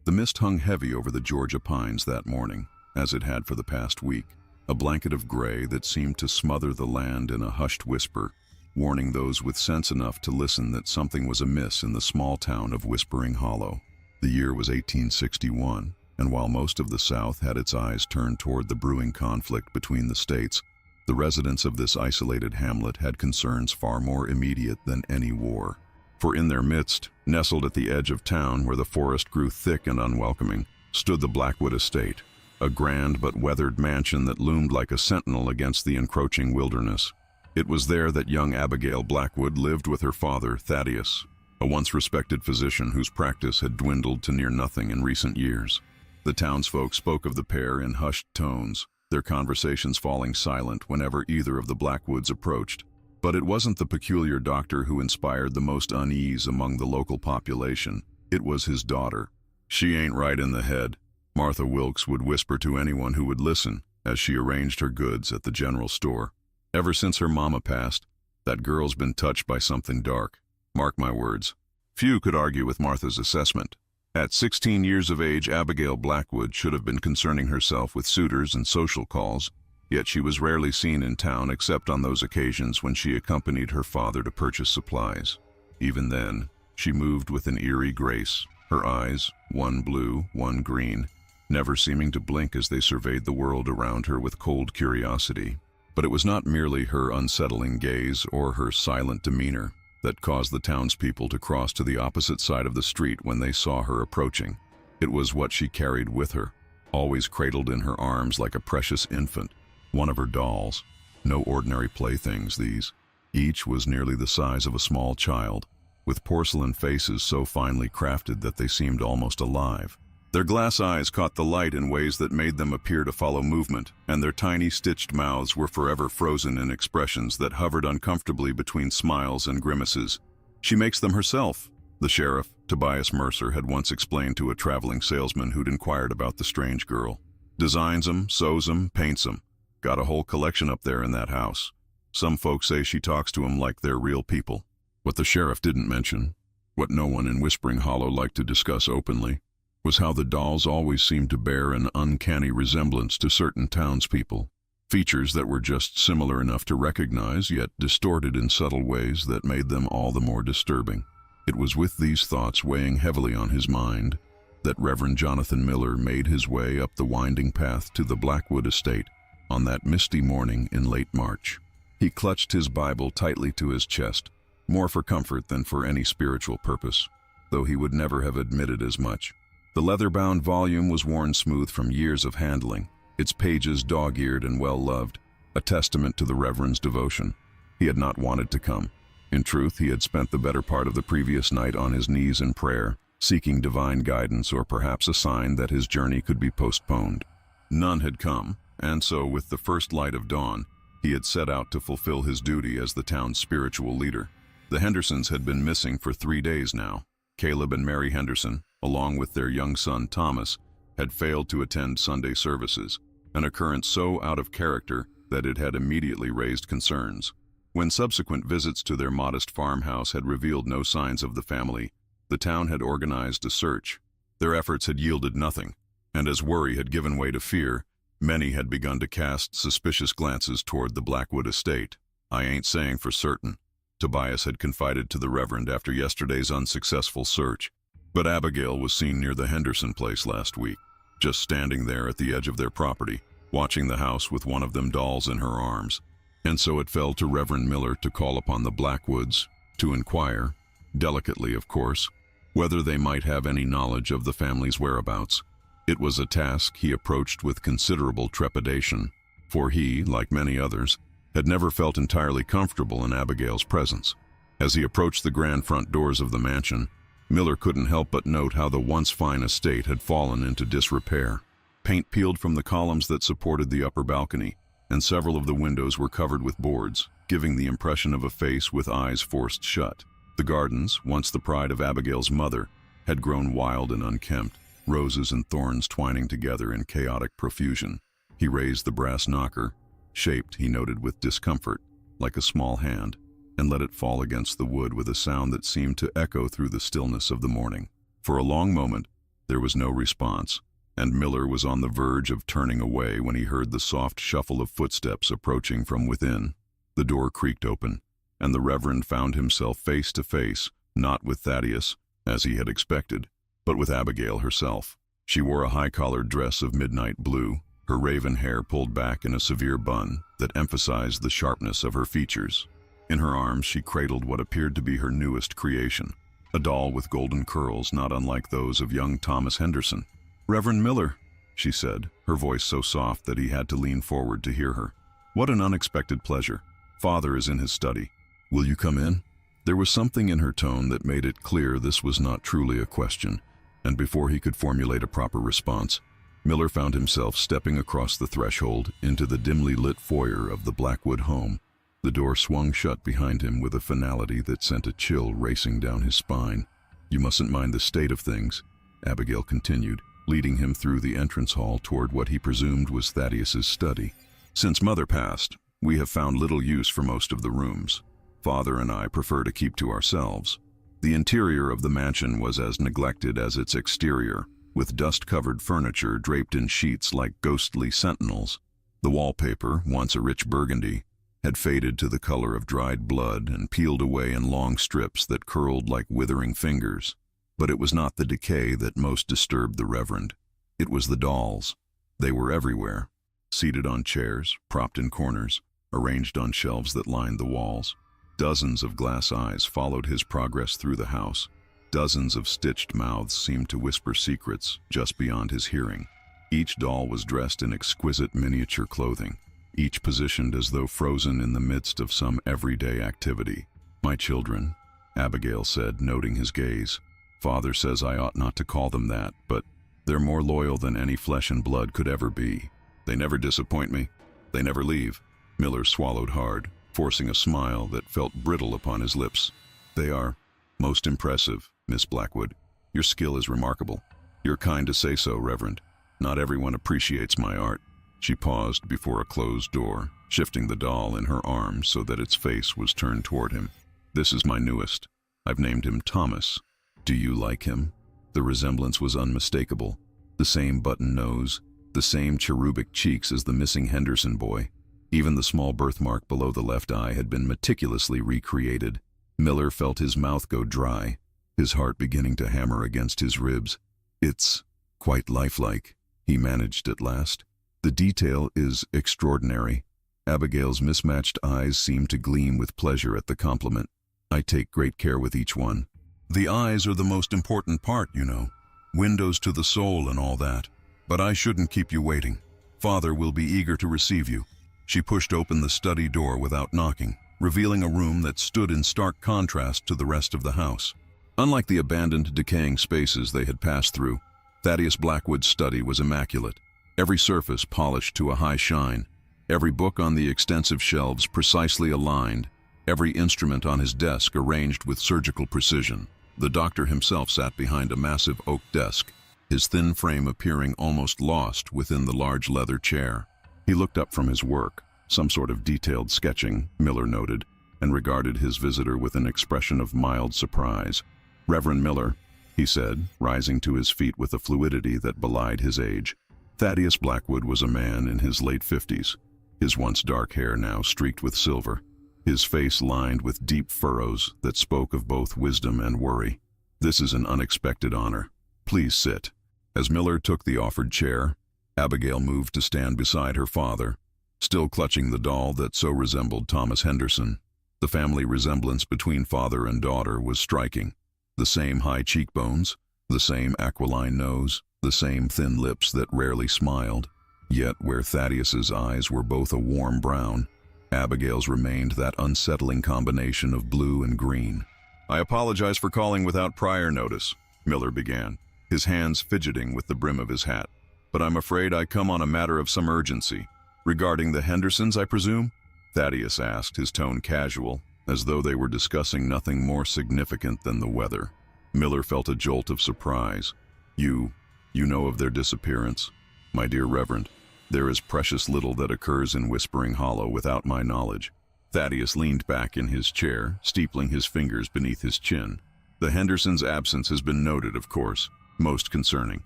The mist hung heavy over the Georgia pines that morning, as it had for the past week, a blanket of gray that seemed to smother the land in a hushed whisper, warning those with sense enough to listen that something was amiss in the small town of Whispering Hollow. The year was 1861, and while most of the South had its eyes turned toward the brewing conflict between the states, the residents of this isolated hamlet had concerns far more immediate than any war. For in their midst, nestled at the edge of town where the forest grew thick and unwelcoming, stood the Blackwood estate, a grand but weathered mansion that loomed like a sentinel against the encroaching wilderness. It was there that young Abigail Blackwood lived with her father, Thaddeus, a once respected physician whose practice had dwindled to near nothing in recent years. The townsfolk spoke of the pair in hushed tones, their conversations falling silent whenever either of the Blackwoods approached. But it wasn't the peculiar doctor who inspired the most unease among the local population. It was his daughter. "She ain't right in the head," Martha Wilkes would whisper to anyone who would listen as she arranged her goods at the general store. "Ever since her mama passed, that girl's been touched by something dark. Mark my words." Few could argue with Martha's assessment. At 16 years of age, Abigail Blackwood should have been concerning herself with suitors and social calls, yet she was rarely seen in town except on those occasions when she accompanied her father to purchase supplies. Even then, she moved with an eerie grace, her eyes, one blue, one green, never seeming to blink as they surveyed the world around her with cold curiosity. But it was not merely her unsettling gaze or her silent demeanor that caused the townspeople to cross to the opposite side of the street when they saw her approaching. It was what she carried with her, always cradled in her arms like a precious infant, one of her dolls. No ordinary playthings, these. Each was nearly the size of a small child, with porcelain faces so finely crafted that they seemed almost alive. Their glass eyes caught the light in ways that made them appear to follow movement, and their tiny stitched mouths were forever frozen in expressions that hovered uncomfortably between smiles and grimaces. "She makes them herself," the sheriff, Tobias Mercer, had once explained to a traveling salesman who'd inquired about the strange girl. "Designs 'em, sews 'em, paints 'em. Got a whole collection up there in that house. Some folks say she talks to 'em like they're real people." What the sheriff didn't mention, what no one in Whispering Hollow liked to discuss openly, was how the dolls always seemed to bear an uncanny resemblance to certain townspeople, features that were just similar enough to recognize, yet distorted in subtle ways that made them all the more disturbing. It was with these thoughts weighing heavily on his mind that Reverend Jonathan Miller made his way up the winding path to the Blackwood estate on that misty morning in late March. He clutched his Bible tightly to his chest, more for comfort than for any spiritual purpose, though he would never have admitted as much. The leather-bound volume was worn smooth from years of handling, its pages dog-eared and well-loved, a testament to the Reverend's devotion. He had not wanted to come. In truth, he had spent the better part of the previous night on his knees in prayer, seeking divine guidance or perhaps a sign that his journey could be postponed. None had come, and so with the first light of dawn, he had set out to fulfill his duty as the town's spiritual leader. The Hendersons had been missing for 3 days now. Caleb and Mary Henderson, along with their young son Thomas, had failed to attend Sunday services, an occurrence so out of character that it had immediately raised concerns. When subsequent visits to their modest farmhouse had revealed no signs of the family, the town had organized a search. Their efforts had yielded nothing, and as worry had given way to fear, many had begun to cast suspicious glances toward the Blackwood estate. "I ain't saying for certain," Tobias had confided to the Reverend after yesterday's unsuccessful search, "but Abigail was seen near the Henderson place last week, just standing there at the edge of their property, watching the house with one of them dolls in her arms." And so it fell to Reverend Miller to call upon the Blackwoods to inquire, delicately of course, whether they might have any knowledge of the family's whereabouts. It was a task he approached with considerable trepidation, for he, like many others, had never felt entirely comfortable in Abigail's presence. As he approached the grand front doors of the mansion, Miller couldn't help but note how the once fine estate had fallen into disrepair. Paint peeled from the columns that supported the upper balcony, and several of the windows were covered with boards, giving the impression of a face with eyes forced shut. The gardens, once the pride of Abigail's mother, had grown wild and unkempt, roses and thorns twining together in chaotic profusion. He raised the brass knocker, shaped, he noted with discomfort, like a small hand, and let it fall against the wood with a sound that seemed to echo through the stillness of the morning. For a long moment, There was no response, and Miller was on the verge of turning away when he heard the soft shuffle of footsteps approaching from within. The door creaked open, and the Reverend found himself face to face, not with Thaddeus, as he had expected, but with Abigail herself. She wore a high-collared dress of midnight blue, her raven hair pulled back in a severe bun that emphasized the sharpness of her features. In her arms she cradled what appeared to be her newest creation, a doll with golden curls not unlike those of young Thomas Henderson. "Reverend Miller," she said, her voice so soft that he had to lean forward to hear her. "What an unexpected pleasure. Father is in his study. Will you come in?" There was something in her tone that made it clear this was not truly a question, and before he could formulate a proper response, Miller found himself stepping across the threshold into the dimly lit foyer of the Blackwood home. The door swung shut behind him with a finality that sent a chill racing down his spine. "You mustn't mind the state of things," Abigail continued, leading him through the entrance hall toward what he presumed was Thaddeus's study. "Since Mother passed, we have found little use for most of the rooms. Father and I prefer to keep to ourselves. The interior of the mansion was as neglected as its exterior, with dust-covered furniture draped in sheets like ghostly sentinels. The wallpaper, once a rich burgundy, had faded to the color of dried blood and peeled away in long strips that curled like withering fingers. But it was not the decay that most disturbed the Reverend. It was the dolls. They were everywhere, seated on chairs, propped in corners, arranged on shelves that lined the walls. Dozens of glass eyes followed his progress through the house. Dozens of stitched mouths seemed to whisper secrets just beyond his hearing. Each doll was dressed in exquisite miniature clothing, each positioned as though frozen in the midst of some everyday activity. "My children," Abigail said, noting his gaze. "Father says I ought not to call them that, but they're more loyal than any flesh and blood could ever be. They never disappoint me. They never leave." Miller swallowed hard, forcing a smile that felt brittle upon his lips. "They are most impressive, Miss Blackwood. Your skill is remarkable." "You're kind to say so, Reverend. Not everyone appreciates my art." She paused before a closed door, shifting the doll in her arms so that its face was turned toward him. "This is my newest. I've named him Thomas. Do you like him?" The resemblance was unmistakable. The same button nose, the same cherubic cheeks as the missing Henderson boy. Even the small birthmark below the left eye had been meticulously recreated. Miller felt his mouth go dry, his heart beginning to hammer against his ribs. "It's quite lifelike," he managed at last. "The detail is extraordinary." Abigail's mismatched eyes seemed to gleam with pleasure at the compliment. "I take great care with each one. The eyes are the most important part, you know. Windows to the soul and all that. But I shouldn't keep you waiting. Father will be eager to receive you." She pushed open the study door without knocking, revealing a room that stood in stark contrast to the rest of the house. Unlike the abandoned, decaying spaces they had passed through, Thaddeus Blackwood's study was immaculate. Every surface polished to a high shine, every book on the extensive shelves precisely aligned, every instrument on his desk arranged with surgical precision. The doctor himself sat behind a massive oak desk, his thin frame appearing almost lost within the large leather chair. He looked up from his work, some sort of detailed sketching, Miller noted, and regarded his visitor with an expression of mild surprise. "Reverend Miller," he said, rising to his feet with a fluidity that belied his age. Thaddeus Blackwood was a man in his late 50s, his once dark hair now streaked with silver, his face lined with deep furrows that spoke of both wisdom and worry. "This is an unexpected honor. Please sit." As Miller took the offered chair, Abigail moved to stand beside her father, still clutching the doll that so resembled Thomas Henderson. The family resemblance between father and daughter was striking. The same high cheekbones, the same aquiline nose, the same thin lips that rarely smiled. Yet where Thaddeus's eyes were both a warm brown, Abigail's remained that unsettling combination of blue and green. "I apologize for calling without prior notice," Miller began, his hands fidgeting with the brim of his hat. "But I'm afraid I come on a matter of some urgency. Regarding the Hendersons, I presume?" Thaddeus asked, his tone casual, as though they were discussing nothing more significant than the weather. Miller felt a jolt of surprise. You know of their disappearance? My dear Reverend, there is precious little that occurs in Whispering Hollow without my knowledge." Thaddeus leaned back in his chair, steepling his fingers beneath his chin. "The Hendersons' absence has been noted, of course. Most concerning.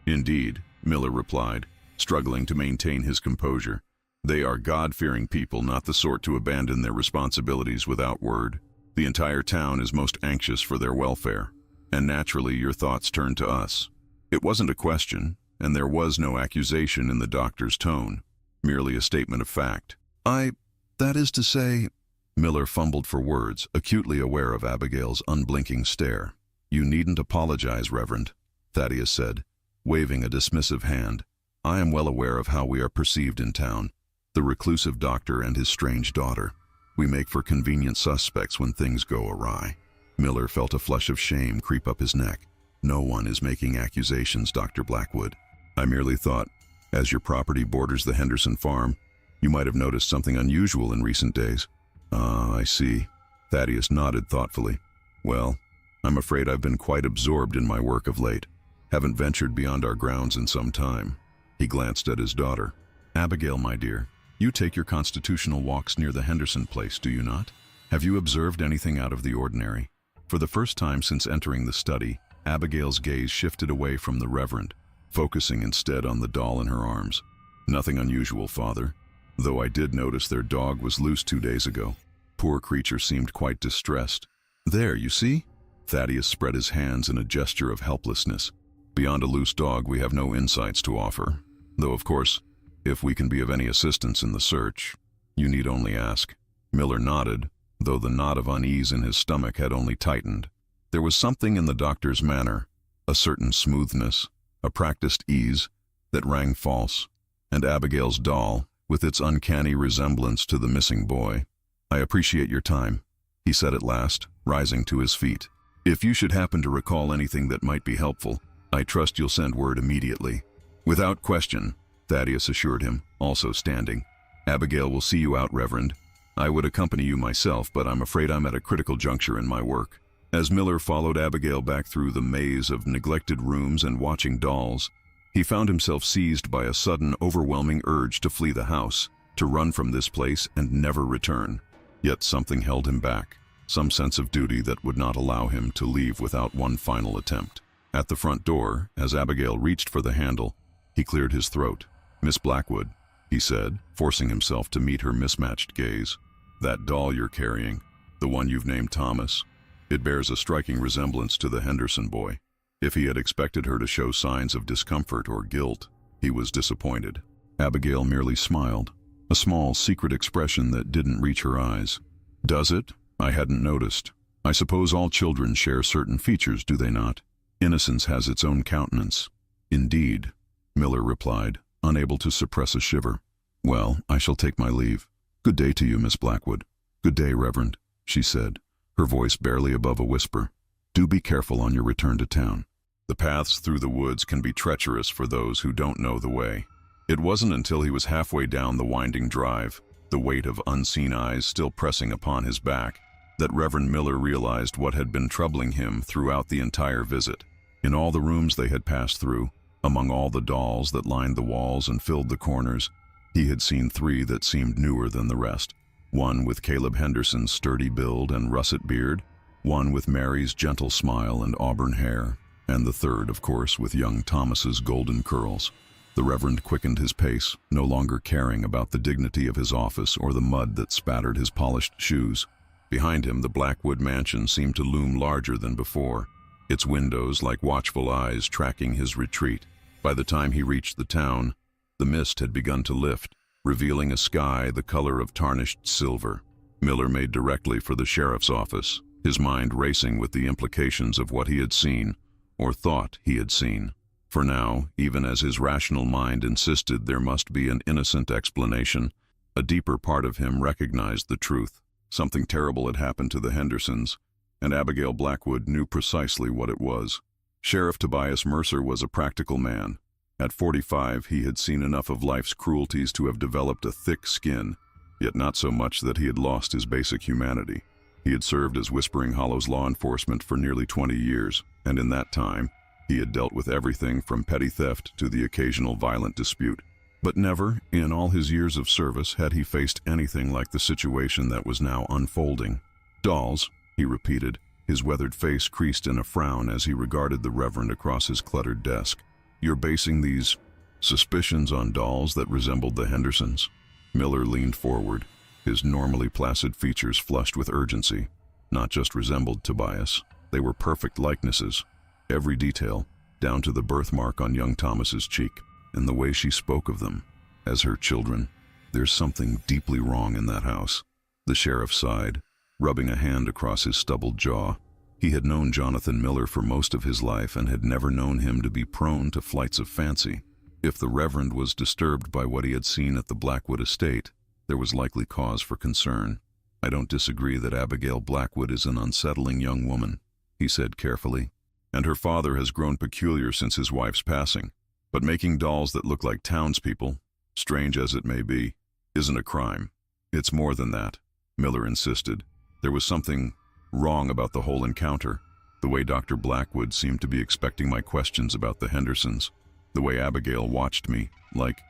Indeed, Miller replied, struggling to maintain his composure. They are God-fearing people, not the sort to abandon their responsibilities without word. The entire town is most anxious for their welfare, and naturally your thoughts turn to us. It wasn't a question, and there was no accusation in the doctor's tone, merely a statement of fact. That is to say, Miller fumbled for words, acutely aware of Abigail's unblinking stare. You needn't apologize, Reverend, Thaddeus said, waving a dismissive hand. I am well aware of how we are perceived in town, the reclusive doctor and his strange daughter. We make for convenient suspects when things go awry. Miller felt a flush of shame creep up his neck. No one is making accusations, Dr. Blackwood. I merely thought, as your property borders the Henderson farm, you might have noticed something unusual in recent days. Ah, I see. Thaddeus nodded thoughtfully. Well, I'm afraid I've been quite absorbed in my work of late. Haven't ventured beyond our grounds in some time. He glanced at his daughter. Abigail, my dear, you take your constitutional walks near the Henderson place, do you not? Have you observed anything out of the ordinary? For the first time since entering the study, Abigail's gaze shifted away from the Reverend, focusing instead on the doll in her arms. Nothing unusual, Father, though I did notice their dog was loose 2 days ago. Poor creature seemed quite distressed. There, you see? Thaddeus spread his hands in a gesture of helplessness. Beyond a loose dog, we have no insights to offer. Though, of course, if we can be of any assistance in the search, you need only ask. Miller nodded, though the knot of unease in his stomach had only tightened. There was something in the doctor's manner, a certain smoothness, a practiced ease, that rang false. And Abigail's doll, with its uncanny resemblance to the missing boy. I appreciate your time, he said at last, rising to his feet. If you should happen to recall anything that might be helpful, I trust you'll send word immediately. Without question, Thaddeus assured him, also standing. Abigail will see you out, Reverend. I would accompany you myself, but I'm afraid I'm at a critical juncture in my work. As Miller followed Abigail back through the maze of neglected rooms and watching dolls, he found himself seized by a sudden, overwhelming urge to flee the house, to run from this place and never return. Yet something held him back, some sense of duty that would not allow him to leave without one final attempt. At the front door, as Abigail reached for the handle, he cleared his throat. Miss Blackwood, he said, forcing himself to meet her mismatched gaze. That doll you're carrying, the one you've named Thomas, it bears a striking resemblance to the Henderson boy. If he had expected her to show signs of discomfort or guilt, he was disappointed. Abigail merely smiled, a small, secret expression that didn't reach her eyes. Does it? I hadn't noticed. I suppose all children share certain features, do they not? Innocence has its own countenance. Indeed, Miller replied, unable to suppress a shiver. Well, I shall take my leave. Good day to you, Miss Blackwood. Good day, Reverend, she said, her voice barely above a whisper. Do be careful on your return to town. The paths through the woods can be treacherous for those who don't know the way. It wasn't until he was halfway down the winding drive, the weight of unseen eyes still pressing upon his back, that Reverend Miller realized what had been troubling him throughout the entire visit. In all the rooms they had passed through, among all the dolls that lined the walls and filled the corners, he had seen 3 that seemed newer than the rest. One with Caleb Henderson's sturdy build and russet beard, one with Mary's gentle smile and auburn hair, and the third, of course, with young Thomas's golden curls. The Reverend quickened his pace, no longer caring about the dignity of his office or the mud that spattered his polished shoes. Behind him, the Blackwood mansion seemed to loom larger than before, its windows like watchful eyes tracking his retreat. By the time he reached the town, the mist had begun to lift, revealing a sky the color of tarnished silver. Miller made directly for the sheriff's office, his mind racing with the implications of what he had seen, or thought he had seen. For now, even as his rational mind insisted there must be an innocent explanation, a deeper part of him recognized the truth. Something terrible had happened to the Hendersons, and Abigail Blackwood knew precisely what it was. Sheriff Tobias Mercer was a practical man. At 45, he had seen enough of life's cruelties to have developed a thick skin, yet not so much that he had lost his basic humanity. He had served as Whispering Hollow's law enforcement for nearly 20 years, and in that time, he had dealt with everything from petty theft to the occasional violent dispute. But never, in all his years of service, had he faced anything like the situation that was now unfolding. Dolls, he repeated, His weathered face creased in a frown as he regarded the Reverend across his cluttered desk. "You're basing these suspicions on dolls that resembled the Hendersons?" Miller leaned forward, his normally placid features flushed with urgency. "Not just resembled, Tobias. They were perfect likenesses. Every detail, down to the birthmark on young Thomas's cheek, and the way she spoke of them as her children. There's something deeply wrong in that house." The sheriff sighed, rubbing a hand across his stubbled jaw. He had known Jonathan Miller for most of his life and had never known him to be prone to flights of fancy. If the Reverend was disturbed by what he had seen at the Blackwood estate, there was likely cause for concern. "I don't disagree that Abigail Blackwood is an unsettling young woman," he said carefully, "and her father has grown peculiar since his wife's passing. But making dolls that look like townspeople, strange as it may be, isn't a crime. It's more than that," Miller insisted. "There was something wrong about the whole encounter. The way Dr. Blackwood seemed to be expecting my questions about the Hendersons. The way Abigail watched me, like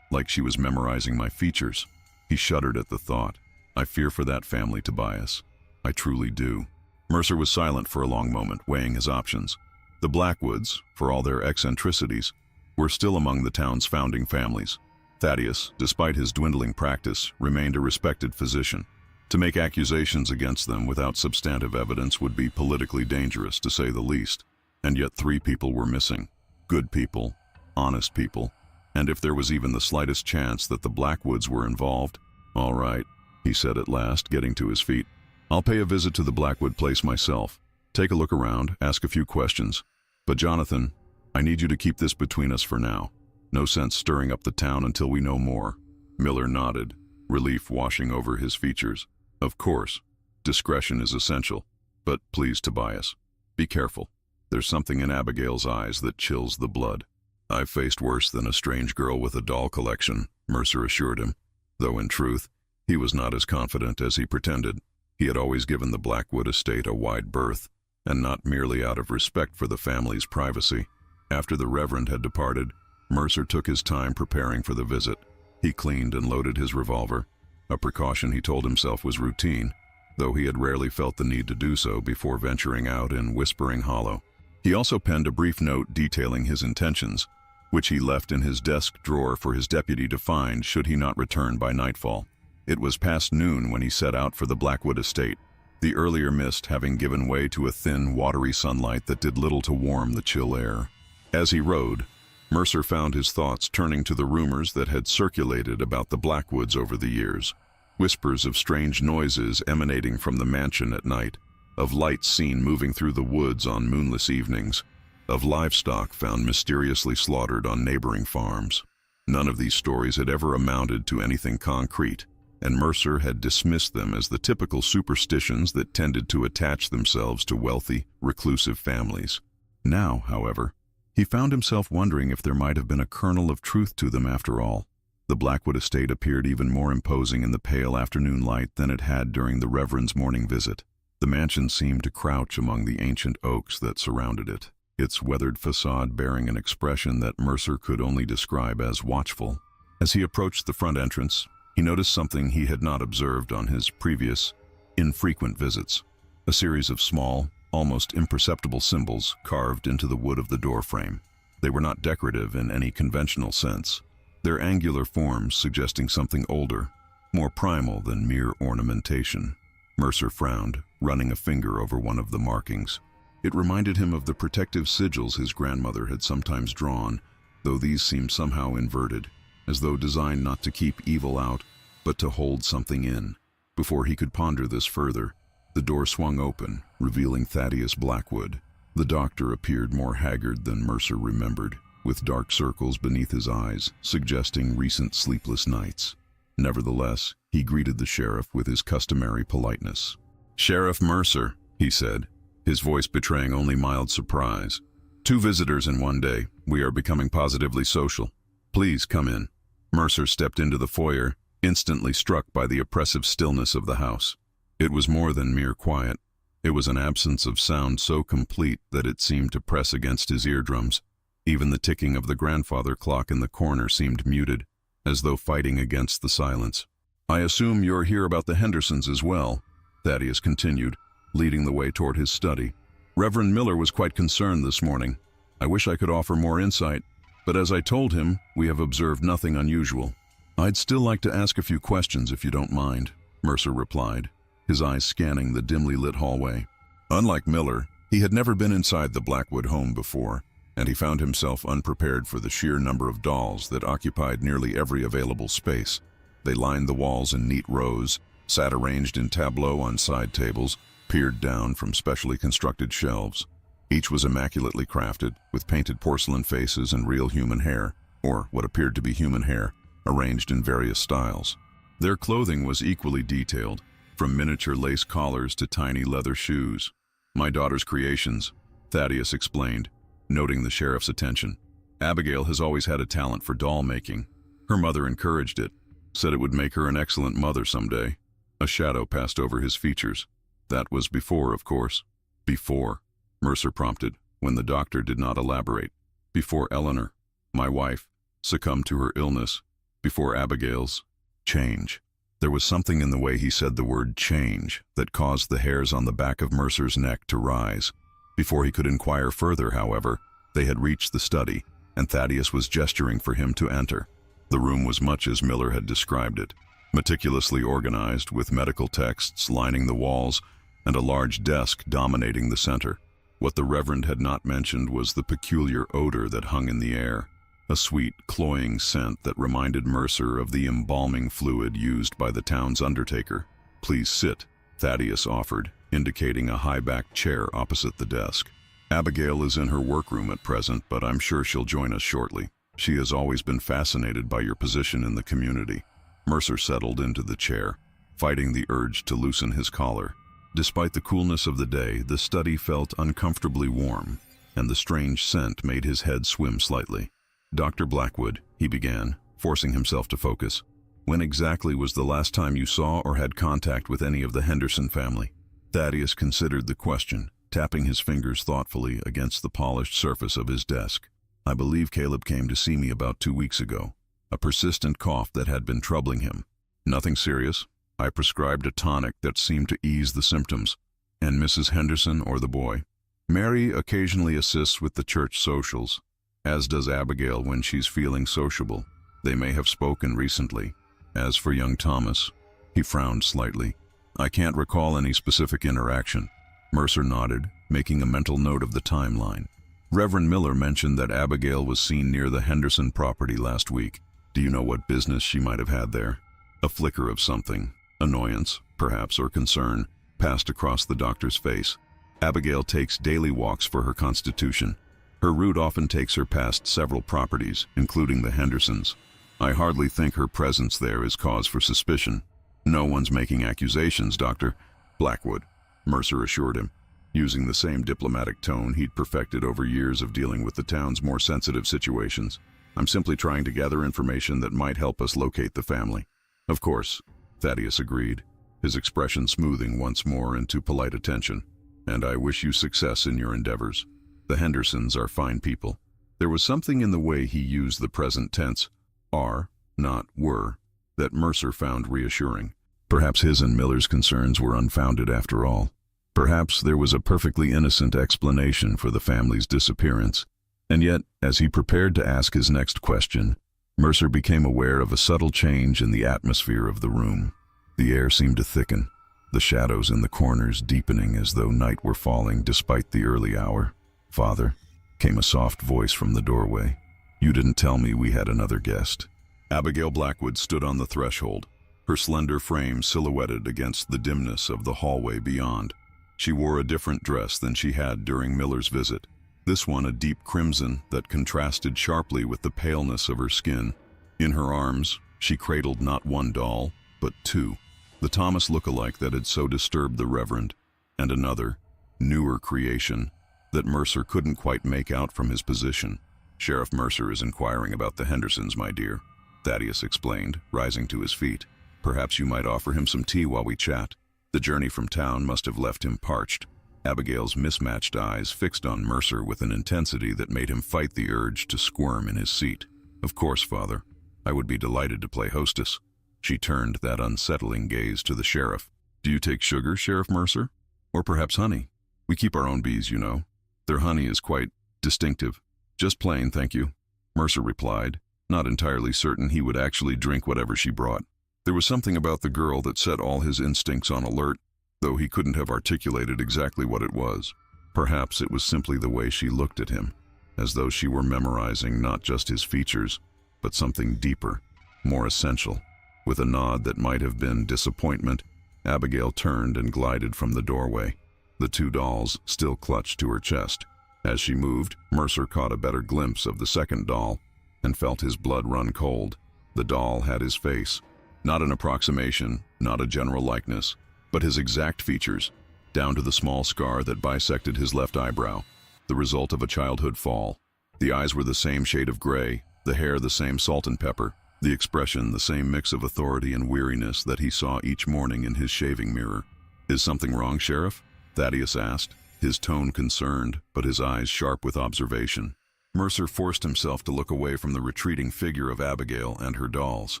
she was memorizing my features." He shuddered at the thought. "I fear for that family, Tobias. I truly do." Mercer was silent for a long moment, weighing his options. The Blackwoods, for all their eccentricities, were still among the town's founding families. Thaddeus, despite his dwindling practice, remained a respected physician. To make accusations against them without substantive evidence would be politically dangerous, to say the least. And yet 3 people were missing. Good people, honest people. And if there was even the slightest chance that the Blackwoods were involved, "All right," he said at last, getting to his feet. "I'll pay a visit to the Blackwood place myself. Take a look around, ask a few questions. But Jonathan, I need you to keep this between us for now. No sense stirring up the town until we know more." Miller nodded, relief washing over his features. "Of course, discretion is essential. But please, Tobias, be careful. There's something in Abigail's eyes that chills the blood." "I've faced worse than a strange girl with a doll collection," Mercer assured him, though in truth, he was not as confident as he pretended. He had always given the Blackwood estate a wide berth, and not merely out of respect for the family's privacy. After the Reverend had departed, Mercer took his time preparing for the visit. He cleaned and loaded his revolver, a precaution he told himself was routine, though he had rarely felt the need to do so before venturing out in Whispering Hollow. He also penned a brief note detailing his intentions, which he left in his desk drawer for his deputy to find should he not return by nightfall. It was past noon when he set out for the Blackwood estate, the earlier mist having given way to a thin, watery sunlight that did little to warm the chill air. As he rode, Mercer found his thoughts turning to the rumors that had circulated about the Blackwoods over the years. Whispers of strange noises emanating from the mansion at night, of lights seen moving through the woods on moonless evenings, of livestock found mysteriously slaughtered on neighboring farms. None of these stories had ever amounted to anything concrete, and Mercer had dismissed them as the typical superstitions that tended to attach themselves to wealthy, reclusive families. Now, however, he found himself wondering if there might have been a kernel of truth to them after all. The Blackwood estate appeared even more imposing in the pale afternoon light than it had during the Reverend's morning visit. The mansion seemed to crouch among the ancient oaks that surrounded it, its weathered facade bearing an expression that Mercer could only describe as watchful. As he approached the front entrance, he noticed something he had not observed on his previous, infrequent visits: a series of small, almost imperceptible symbols carved into the wood of the doorframe. They were not decorative in any conventional sense, their angular forms suggesting something older, more primal than mere ornamentation. Mercer frowned, running a finger over one of the markings. It reminded him of the protective sigils his grandmother had sometimes drawn, though these seemed somehow inverted, as though designed not to keep evil out, but to hold something in. Before he could ponder this further, the door swung open, revealing Thaddeus Blackwood. The doctor appeared more haggard than Mercer remembered, with dark circles beneath his eyes, suggesting recent sleepless nights. Nevertheless, he greeted the sheriff with his customary politeness. "Sheriff Mercer," he said, his voice betraying only mild surprise. "2 visitors in one day. We are becoming positively social. Please come in." Mercer stepped into the foyer, instantly struck by the oppressive stillness of the house. It was more than mere quiet. It was an absence of sound so complete that it seemed to press against his eardrums. Even the ticking of the grandfather clock in the corner seemed muted, as though fighting against the silence. "I assume you're here about the Hendersons as well," Thaddeus continued, leading the way toward his study. Reverend Miller was quite concerned this morning. I wish I could offer more insight, but as I told him, we have observed nothing unusual. I'd still like to ask a few questions if you don't mind, Mercer replied, his eyes scanning the dimly lit hallway. Unlike Miller, he had never been inside the Blackwood home before, and he found himself unprepared for the sheer number of dolls that occupied nearly every available space. They lined the walls in neat rows, sat arranged in tableaux on side tables, peered down from specially constructed shelves. Each was immaculately crafted, with painted porcelain faces and real human hair, or what appeared to be human hair, arranged in various styles. Their clothing was equally detailed, from miniature lace collars to tiny leather shoes. My daughter's creations, Thaddeus explained, noting the sheriff's attention. Abigail has always had a talent for doll making. Her mother encouraged it, said it would make her an excellent mother someday. A shadow passed over his features. That was before, of course. Before, Mercer prompted, when the doctor did not elaborate. Before Eleanor, my wife, succumbed to her illness. Before Abigail's change. There was something in the way he said the word change that caused the hairs on the back of Mercer's neck to rise. Before he could inquire further, however, they had reached the study, and Thaddeus was gesturing for him to enter. The room was much as Miller had described it, meticulously organized with medical texts lining the walls and a large desk dominating the center. What the Reverend had not mentioned was the peculiar odor that hung in the air, a sweet, cloying scent that reminded Mercer of the embalming fluid used by the town's undertaker. Please sit, Thaddeus offered, indicating a high-backed chair opposite the desk. Abigail is in her workroom at present, but I'm sure she'll join us shortly. She has always been fascinated by your position in the community. Mercer settled into the chair, fighting the urge to loosen his collar. Despite the coolness of the day, the study felt uncomfortably warm, and the strange scent made his head swim slightly. Dr. Blackwood, he began, forcing himself to focus. When exactly was the last time you saw or had contact with any of the Henderson family? Thaddeus considered the question, tapping his fingers thoughtfully against the polished surface of his desk. I believe Caleb came to see me about 2 weeks ago. A persistent cough that had been troubling him. Nothing serious. I prescribed a tonic that seemed to ease the symptoms. And Mrs. Henderson or the boy? Mary occasionally assists with the church socials, as does Abigail when she's feeling sociable. They may have spoken recently. As for young Thomas, he frowned slightly. I can't recall any specific interaction. Mercer nodded, making a mental note of the timeline. Reverend Miller mentioned that Abigail was seen near the Henderson property last week. Do you know what business she might have had there? A flicker of something, annoyance, perhaps, or concern, passed across the doctor's face. Abigail takes daily walks for her constitution. Her route often takes her past several properties, including the Hendersons. I hardly think her presence there is cause for suspicion. No one's making accusations, Dr. Blackwood, Mercer assured him, using the same diplomatic tone he'd perfected over years of dealing with the town's more sensitive situations. I'm simply trying to gather information that might help us locate the family. Of course, Thaddeus agreed, his expression smoothing once more into polite attention. And I wish you success in your endeavors. The Hendersons are fine people. There was something in the way he used the present tense, are, not were, that Mercer found reassuring. Perhaps his and Miller's concerns were unfounded after all. Perhaps there was a perfectly innocent explanation for the family's disappearance. And yet, as he prepared to ask his next question, Mercer became aware of a subtle change in the atmosphere of the room. The air seemed to thicken, the shadows in the corners deepening as though night were falling despite the early hour. Father, came a soft voice from the doorway. You didn't tell me we had another guest. Abigail Blackwood stood on the threshold, her slender frame silhouetted against the dimness of the hallway beyond. She wore a different dress than she had during Miller's visit, this one a deep crimson that contrasted sharply with the paleness of her skin. In her arms, she cradled not one doll, but two. The Thomas look-alike that had so disturbed the Reverend, and another, newer creation, that Mercer couldn't quite make out from his position. Sheriff Mercer is inquiring about the Hendersons, my dear, Thaddeus explained, rising to his feet. Perhaps you might offer him some tea while we chat. The journey from town must have left him parched. Abigail's mismatched eyes fixed on Mercer with an intensity that made him fight the urge to squirm in his seat. Of course, Father. I would be delighted to play hostess. She turned that unsettling gaze to the sheriff. Do you take sugar, Sheriff Mercer? Or perhaps honey. We keep our own bees, you know. Their honey is quite distinctive. Just plain, thank you, Mercer replied, not entirely certain he would actually drink whatever she brought. There was something about the girl that set all his instincts on alert, though he couldn't have articulated exactly what it was. Perhaps it was simply the way she looked at him, as though she were memorizing not just his features, but something deeper, more essential. With a nod that might have been disappointment, Abigail turned and glided from the doorway, the two dolls still clutched to her chest. As she moved, Mercer caught a better glimpse of the second doll and felt his blood run cold. The doll had his face, not an approximation, not a general likeness, but his exact features, down to the small scar that bisected his left eyebrow, the result of a childhood fall. The eyes were the same shade of gray, the hair the same salt and pepper, the expression the same mix of authority and weariness that he saw each morning in his shaving mirror. "Is something wrong, Sheriff?" Thaddeus asked, his tone concerned, but his eyes sharp with observation. Mercer forced himself to look away from the retreating figure of Abigail and her dolls.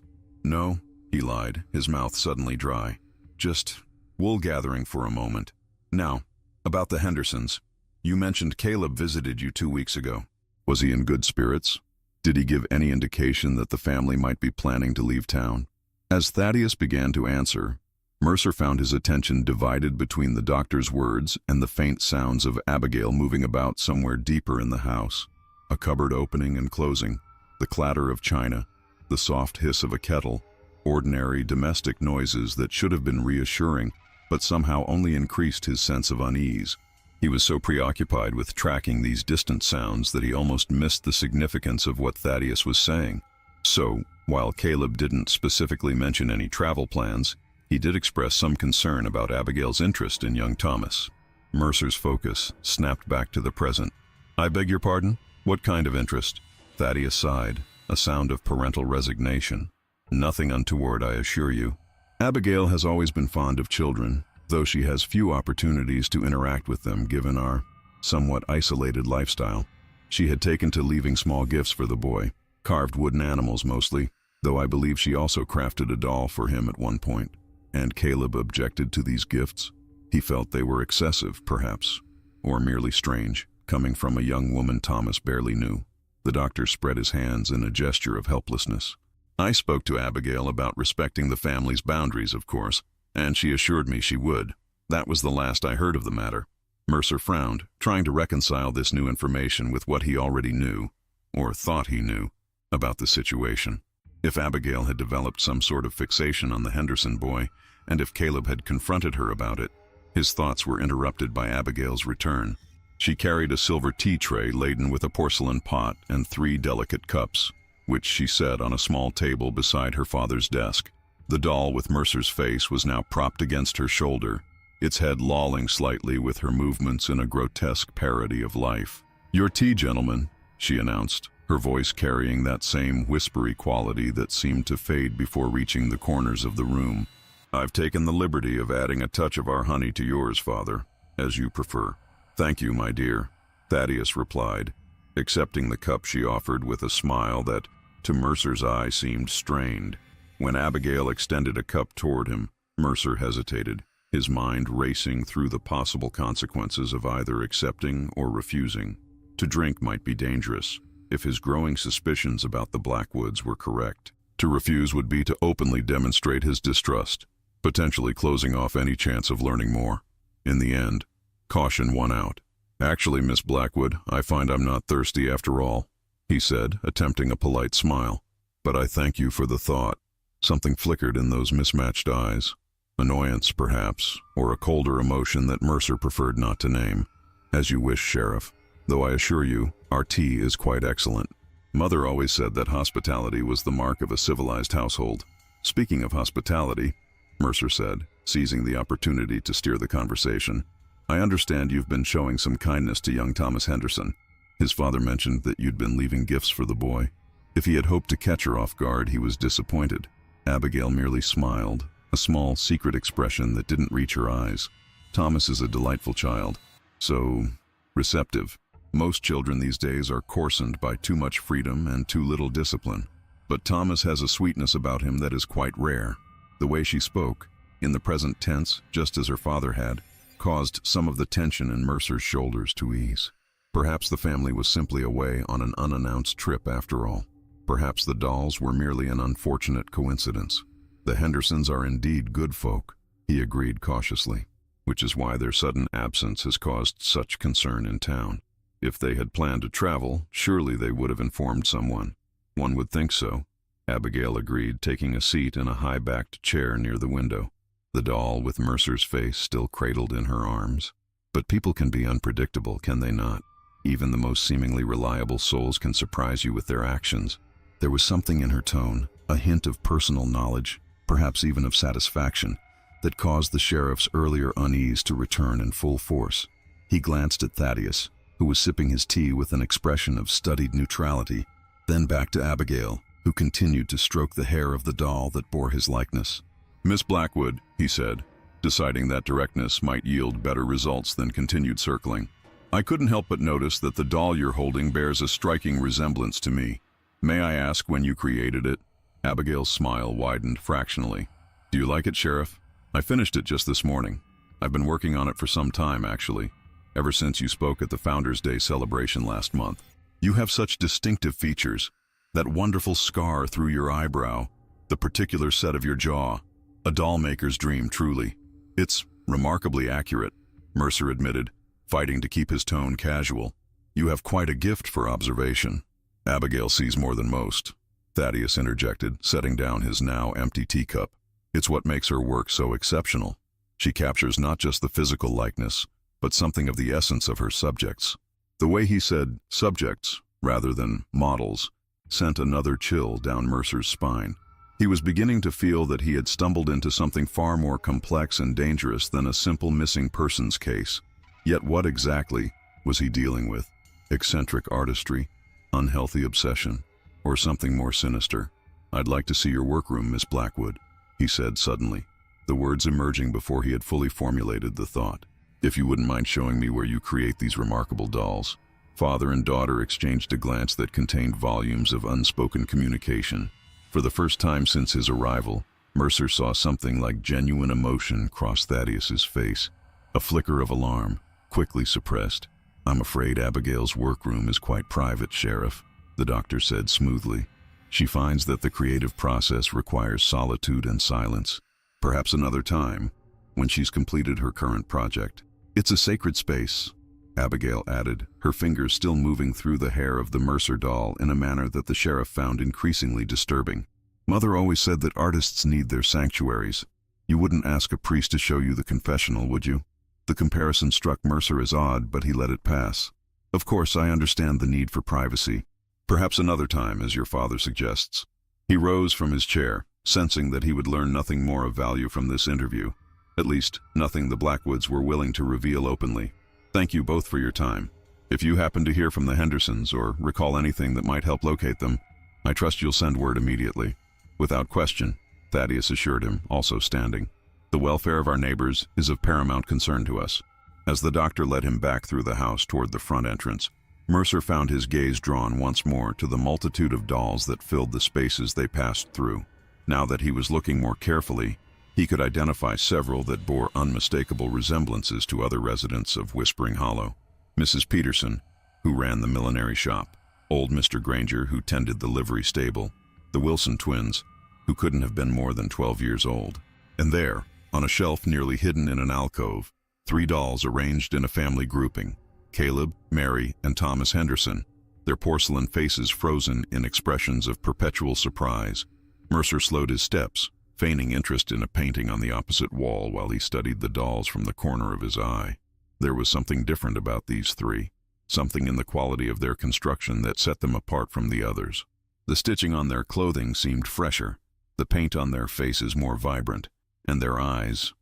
"No," he lied, his mouth suddenly dry. "Just wool gathering for a moment. Now, about the Hendersons. You mentioned Caleb visited you 2 weeks ago. Was he in good spirits? Did he give any indication that the family might be planning to leave town?" As Thaddeus began to answer, Mercer found his attention divided between the doctor's words and the faint sounds of Abigail moving about somewhere deeper in the house. A cupboard opening and closing, the clatter of china, the soft hiss of a kettle, ordinary domestic noises that should have been reassuring, but somehow only increased his sense of unease. He was so preoccupied with tracking these distant sounds that he almost missed the significance of what Thaddeus was saying. So, while Caleb didn't specifically mention any travel plans, he did express some concern about Abigail's interest in young Thomas. Mercer's focus snapped back to the present. "I beg your pardon? What kind of interest?" Thaddeus sighed, a sound of parental resignation. "Nothing untoward, I assure you. Abigail has always been fond of children, though she has few opportunities to interact with them given our somewhat isolated lifestyle. She had taken to leaving small gifts for the boy, carved wooden animals mostly, though I believe she also crafted a doll for him at one point. And Caleb objected to these gifts. He felt they were excessive, perhaps, or merely strange, coming from a young woman Thomas barely knew." The doctor spread his hands in a gesture of helplessness. "I spoke to Abigail about respecting the family's boundaries, of course, and she assured me she would. That was the last I heard of the matter." Mercer frowned, trying to reconcile this new information with what he already knew, or thought he knew, about the situation. If Abigail had developed some sort of fixation on the Henderson boy, and if Caleb had confronted her about it, his thoughts were interrupted by Abigail's return. She carried a silver tea tray laden with a porcelain pot and 3 delicate cups, which she set on a small table beside her father's desk. The doll with Mercer's face was now propped against her shoulder, its head lolling slightly with her movements in a grotesque parody of life. "Your tea, gentlemen," she announced, her voice carrying that same whispery quality that seemed to fade before reaching the corners of the room. "I've taken the liberty of adding a touch of our honey to yours, Father, as you prefer." "Thank you, my dear," Thaddeus replied, accepting the cup she offered with a smile that, to Mercer's eye, seemed strained. When Abigail extended a cup toward him, Mercer hesitated, his mind racing through the possible consequences of either accepting or refusing. To drink might be dangerous, if his growing suspicions about the Blackwoods were correct. To refuse would be to openly demonstrate his distrust, potentially closing off any chance of learning more. In the end, caution won out. "Actually, Miss Blackwood, I find I'm not thirsty after all," he said, attempting a polite smile. "But I thank you for the thought." Something flickered in those mismatched eyes. Annoyance, perhaps, or a colder emotion that Mercer preferred not to name. "As you wish, Sheriff. Though I assure you, our tea is quite excellent. Mother always said that hospitality was the mark of a civilized household." "Speaking of hospitality," Mercer said, seizing the opportunity to steer the conversation, "I understand you've been showing some kindness to young Thomas Henderson. His father mentioned that you'd been leaving gifts for the boy." If he had hoped to catch her off guard, he was disappointed. Abigail merely smiled, a small, secret expression that didn't reach her eyes. Thomas is a delightful child, so receptive. Most children these days are coarsened by too much freedom and too little discipline. But Thomas has a sweetness about him that is quite rare. The way she spoke, in the present tense, just as her father had, caused some of the tension in Mercer's shoulders to ease. Perhaps the family was simply away on an unannounced trip after all. Perhaps the dolls were merely an unfortunate coincidence. The Hendersons are indeed good folk, he agreed cautiously, which is why their sudden absence has caused such concern in town. If they had planned to travel, surely they would have informed someone. One would think so, Abigail agreed, taking a seat in a high-backed chair near the window, the doll with Mercer's face still cradled in her arms. But people can be unpredictable, can they not? Even the most seemingly reliable souls can surprise you with their actions. There was something in her tone, a hint of personal knowledge, perhaps even of satisfaction, that caused the sheriff's earlier unease to return in full force. He glanced at Thaddeus, who was sipping his tea with an expression of studied neutrality, then back to Abigail, who continued to stroke the hair of the doll that bore his likeness. "Miss Blackwood," he said, deciding that directness might yield better results than continued circling, "I couldn't help but notice that the doll you're holding bears a striking resemblance to me. May I ask when you created it?" Abigail's smile widened fractionally. "Do you like it, Sheriff? I finished it just this morning. I've been working on it for some time, actually, ever since you spoke at the Founders' Day celebration last month. You have such distinctive features, that wonderful scar through your eyebrow, the particular set of your jaw. A doll maker's dream, truly." "It's remarkably accurate," Mercer admitted, fighting to keep his tone casual. "You have quite a gift for observation." "Abigail sees more than most," Thaddeus interjected, setting down his now empty teacup. "It's what makes her work so exceptional. She captures not just the physical likeness, but something of the essence of her subjects." The way he said subjects, rather than models, sent another chill down Mercer's spine. He was beginning to feel that he had stumbled into something far more complex and dangerous than a simple missing persons case. Yet what exactly was he dealing with? Eccentric artistry? Unhealthy obsession? Or something more sinister? "I'd like to see your workroom, Miss Blackwood," he said suddenly, the words emerging before he had fully formulated the thought. "If you wouldn't mind showing me where you create these remarkable dolls." Father and daughter exchanged a glance that contained volumes of unspoken communication. For the first time since his arrival, Mercer saw something like genuine emotion cross Thaddeus's face. A flicker of alarm, quickly suppressed. "I'm afraid Abigail's workroom is quite private, Sheriff," the doctor said smoothly. "She finds that the creative process requires solitude and silence. Perhaps another time, when she's completed her current project." "It's a sacred space," Abigail added, her fingers still moving through the hair of the Mercer doll in a manner that the sheriff found increasingly disturbing. "Mother always said that artists need their sanctuaries. You wouldn't ask a priest to show you the confessional, would you?" The comparison struck Mercer as odd, but he let it pass. "Of course, I understand the need for privacy. Perhaps another time, as your father suggests." He rose from his chair, sensing that he would learn nothing more of value from this interview. At least, nothing the Blackwoods were willing to reveal openly. "Thank you both for your time. If you happen to hear from the Hendersons or recall anything that might help locate them, I trust you'll send word immediately." "Without question," Thaddeus assured him, also standing. "The welfare of our neighbors is of paramount concern to us." As the doctor led him back through the house toward the front entrance, Mercer found his gaze drawn once more to the multitude of dolls that filled the spaces they passed through. Now that he was looking more carefully, he could identify several that bore unmistakable resemblances to other residents of Whispering Hollow. Mrs. Peterson, who ran the millinery shop, old Mr. Granger, who tended the livery stable, the Wilson twins, who couldn't have been more than 12 years old. And there, on a shelf nearly hidden in an alcove, 3 dolls arranged in a family grouping: Caleb, Mary, and Thomas Henderson, their porcelain faces frozen in expressions of perpetual surprise. Mercer slowed his steps, feigning interest in a painting on the opposite wall while he studied the dolls from the corner of his eye. There was something different about these 3, something in the quality of their construction that set them apart from the others. The stitching on their clothing seemed fresher, the paint on their faces more vibrant, and their eyes